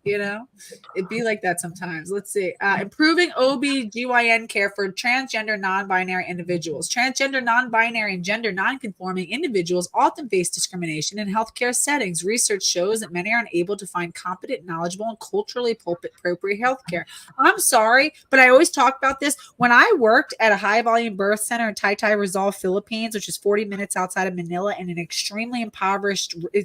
it'd be like that sometimes. Let's see. Improving OB/GYN care for transgender non-binary individuals. Transgender, non-binary, and gender non-conforming individuals often face discrimination in healthcare settings. Research shows that many are unable to find competent, knowledgeable, and culturally appropriate healthcare. I'm sorry, but I always talk about this. When I worked at a high-volume birth center in Taytay Rizal, Philippines, which is 40 minutes outside of Manila, and it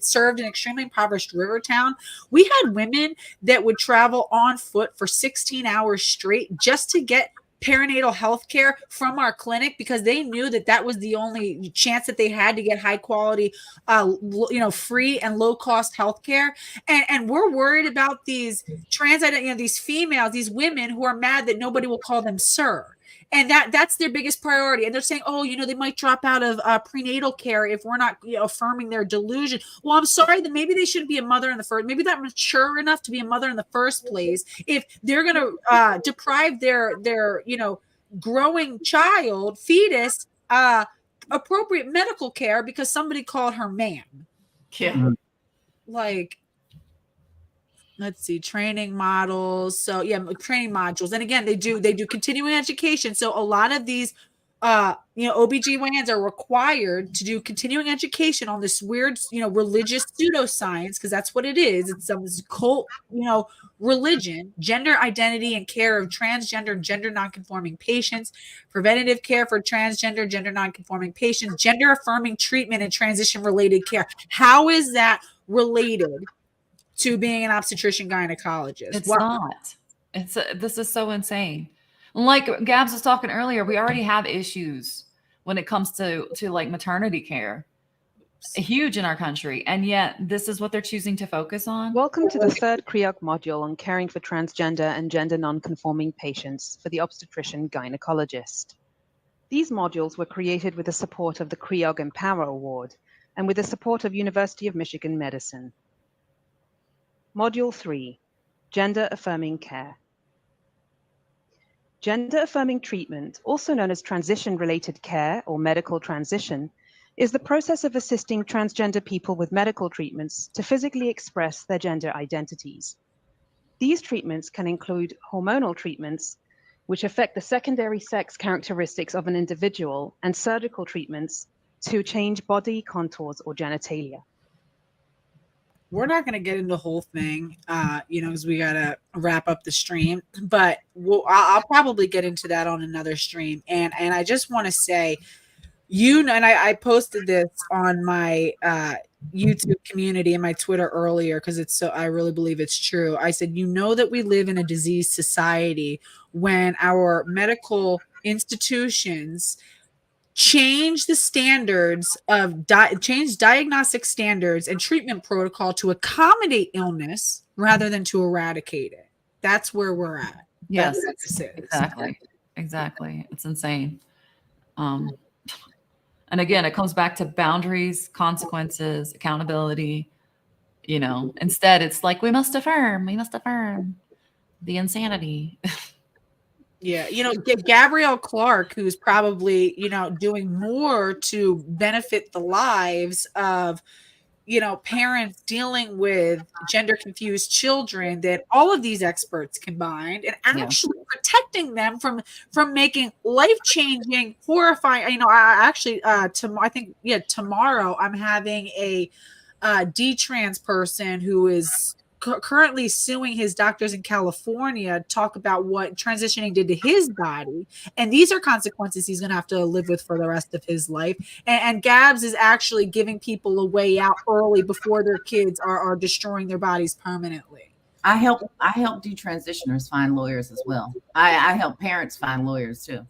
served an extremely impoverished river town, we had women that would travel on foot for 16 hours straight just to get perinatal health care from our clinic because they knew that was the only chance that they had to get high quality, free and low cost health care. And we're worried about these these females, these women who are mad that nobody will call them sir. And that's their biggest priority. And they're saying, oh, they might drop out of prenatal care if we're not affirming their delusion. Well, I'm sorry, that maybe they shouldn't be a mother in the first, maybe they're mature enough to be a mother in the first place. If they're going to deprive their growing child, fetus, appropriate medical care because somebody called her man. Yeah. Like, let's see, training models. So yeah, training modules. And again, they do continuing education. So a lot of these OBGYNs are required to do continuing education on this weird, religious pseudoscience, because that's what it is. It's some cult, religion, gender identity and care of transgender and gender nonconforming patients, preventative care for transgender, gender nonconforming patients, gender affirming treatment and transition related care. How is that related to being an obstetrician gynecologist? It's not. This is so insane. Like Gabs was talking earlier, we already have issues when it comes to like maternity care, huge in our country, and yet this is what they're choosing to focus on. Welcome to the third CREOG module on caring for transgender and gender nonconforming patients for the obstetrician gynecologist. These modules were created with the support of the CREOG Empower Award and with the support of University of Michigan Medicine. Module 3, Gender Affirming Care. Gender affirming treatment, also known as transition-related care or medical transition, is the process of assisting transgender people with medical treatments to physically express their gender identities. These treatments can include hormonal treatments, which affect the secondary sex characteristics of an individual, and surgical treatments to change body contours or genitalia. We're not going to get into the whole thing, because we got to wrap up the stream, but I'll probably get into that on another stream. And I just want to say, and I posted this on my YouTube community and my Twitter earlier, because I really believe it's true. I said, that we live in a diseased society when our medical institutions change the standards of change diagnostic standards and treatment protocol to accommodate illness rather than to eradicate it. That's where we're at. Yes, That's exactly. It's insane. And again, it comes back to boundaries, consequences, accountability. Instead, it's like we must affirm the insanity. Yeah, Gabrielle Clark, who's probably, doing more to benefit the lives of, parents dealing with gender confused children than all of these experts combined, and actually protecting them from making life-changing, horrifying, tomorrow I'm having a D-trans person who is currently suing his doctors in California talk about what transitioning did to his body, and these are consequences he's going to have to live with for the rest of his life. And Gabs is actually giving people a way out early before their kids are destroying their bodies permanently. I help detransitioners find lawyers as well. I help parents find lawyers too.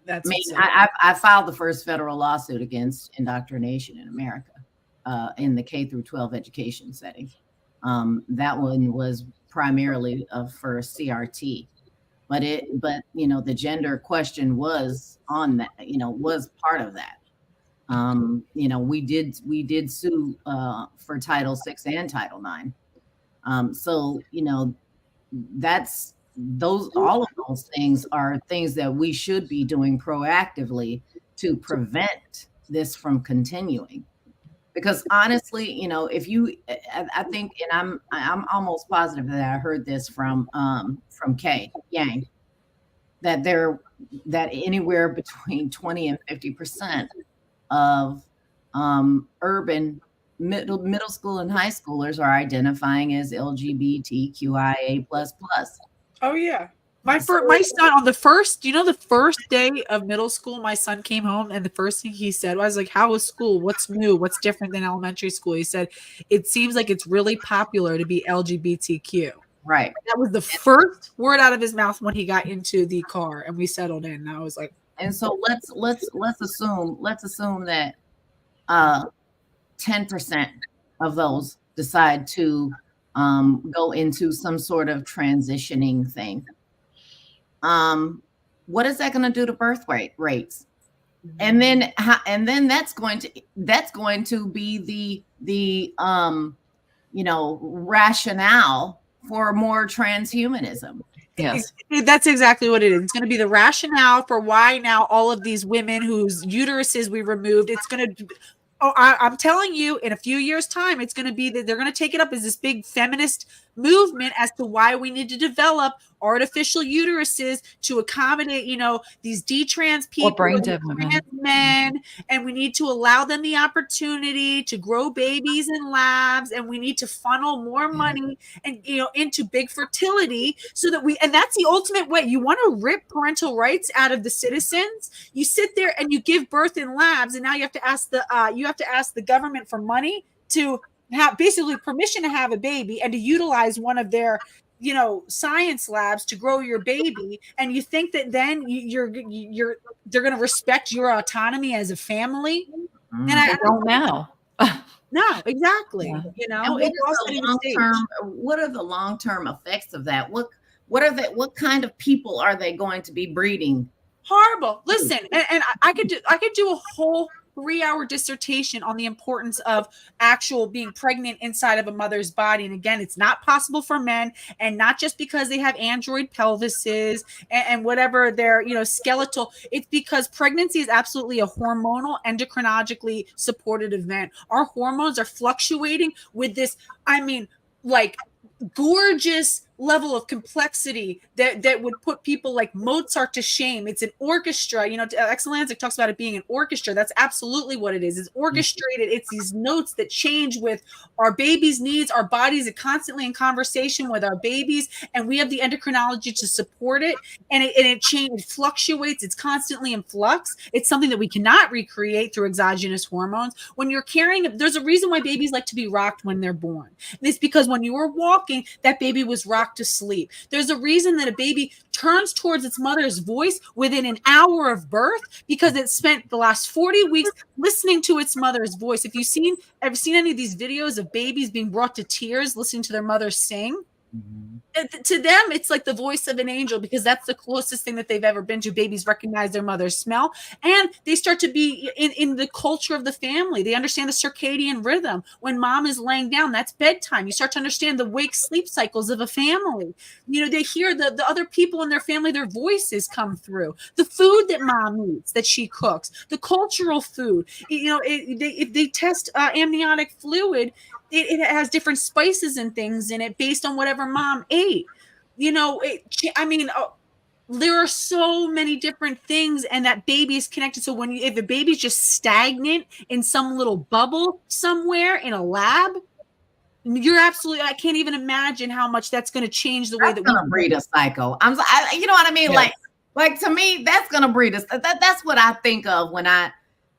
I filed the first federal lawsuit against indoctrination in America in the K through 12 education setting. That one was primarily for CRT, but the gender question was on that, was part of that. We did sue for Title VI and Title IX. So all of those things are things that we should be doing proactively to prevent this from continuing. Because honestly, I think, and I'm almost positive that I heard this from Kay Yang, that anywhere between 20 and 50% of urban middle school and high schoolers are identifying as LGBTQIA++. Oh yeah. My son on the first day of middle school, my son came home and the first thing he said was like, how was school? What's new? What's different than elementary school? He said, it seems like it's really popular to be LGBTQ. Right. That was the first word out of his mouth when he got into the car and we settled in. And I was like, and so let's assume that 10% of those decide to go into some sort of transitioning thing. what is that going to do to birth rates? And then that's going to be the rationale for more transhumanism. Yes. That's exactly what it is. It's going to be the rationale for why now all of these women whose uteruses we removed, it's going to, I'm telling you, in a few years' time, it's going to be that they're going to take it up as this big feminist movement as to why we need to develop artificial uteruses to accommodate, these detrans people, brain dead women, trans men, and we need to allow them the opportunity to grow babies in labs, and we need to funnel more money and into big fertility so that and that's the ultimate way. You want to rip parental rights out of the citizens. You sit there and you give birth in labs, and now you have to ask the government for money to have basically permission to have a baby and to utilize one of their science labs to grow your baby, and you think that then they're going to respect your autonomy as a family. And I don't know. No, exactly. And what are the long-term effects of that? What kind of people are they going to be breeding? Horrible. Listen, and I could do a whole 3-hour dissertation on the importance of actual being pregnant inside of a mother's body. And again, it's not possible for men, and not just because they have android pelvises and whatever their skeletal. It's because pregnancy is absolutely a hormonal, endocrinologically supported event. Our hormones are fluctuating with this, gorgeous level of complexity that would put people like Mozart to shame. It's an orchestra. Exelantic talks about it being an orchestra. That's absolutely what it is. It's orchestrated. It's these notes that change with our baby's needs. Our bodies are constantly in conversation with our babies, and we have the endocrinology to support it. And it fluctuates. It's constantly in flux. It's something that we cannot recreate through exogenous hormones. When you're carrying, there's a reason why babies like to be rocked when they're born. And it's because when you were walking, that baby was rocked to sleep. There's a reason that a baby turns towards its mother's voice within an hour of birth, because it spent the last 40 weeks listening to its mother's voice. If you've ever seen any of these videos of babies being brought to tears listening to their mother sing, to them, it's like the voice of an angel, because that's the closest thing that they've ever been to. Babies recognize their mother's smell, and they start to be in the culture of the family. They understand the circadian rhythm. When mom is laying down, that's bedtime. You start to understand the wake sleep cycles of a family. They hear the other people in their family, their voices come through. The food that mom eats, that she cooks, the cultural food. If they test amniotic fluid, it has different spices and things in it based on whatever mom ate. There are so many different things, and that baby is connected. So if a baby's just stagnant in some little bubble somewhere in a lab, you're absolutely, I can't even imagine how much that's going to change the way that we're going to breed a psycho. You know what I mean? Yes. Like to me, that's going to breed us. That's what I think of when I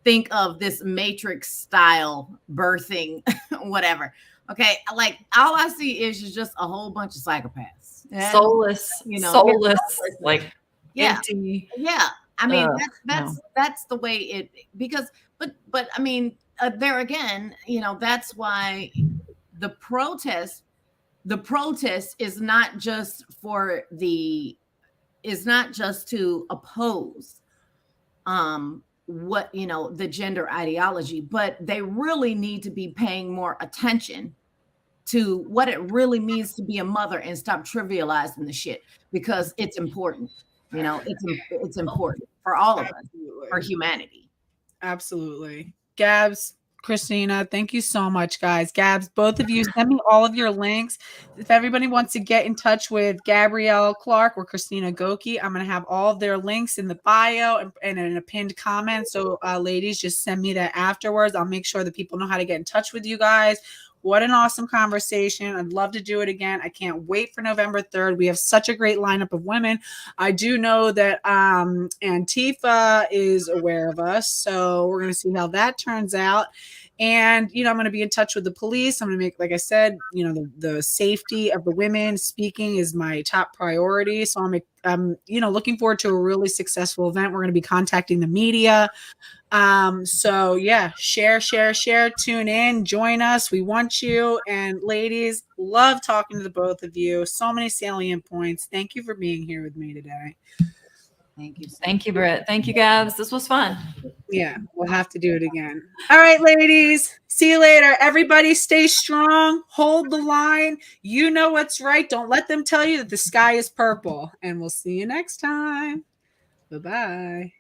think of this Matrix style birthing, whatever. Okay. Like all I see is just a whole bunch of psychopaths. Soulless, like empty. Yeah. I mean, that's the way it, because, but I mean, there again, that's why the protest is not just to oppose, the gender ideology, but they really need to be paying more attention to what it really means to be a mother and stop trivializing the shit, because it's important. It's important for all of us, for humanity. Absolutely. Gabs, Christina, thank you so much, guys. Gabs, both of you, send me all of your links. If everybody wants to get in touch with Gabrielle Clark or Christina Goeke, I'm going to have all of their links in the bio and in a pinned comment. So ladies, just send me that afterwards. I'll make sure that people know how to get in touch with you guys. What an awesome conversation. I'd love to do it again. I can't wait for November 3rd. We have such a great lineup of women. I do know that Antifa is aware of us, so we're going to see how that turns out. And, I'm going to be in touch with the police. I'm going to make, like I said, the safety of the women speaking is my top priority. So I'm looking forward to a really successful event. We're going to be contacting the media. So yeah, share, tune in, join us. We want you. And ladies, love talking to the both of you. So many salient points. Thank you for being here with me today. Thank you. Thank you, Britt. Thank you, Gabs. This was fun. Yeah, we'll have to do it again. All right, ladies. See you later. Everybody stay strong. Hold the line. You know what's right. Don't let them tell you that the sky is purple. And we'll see you next time. Bye-bye.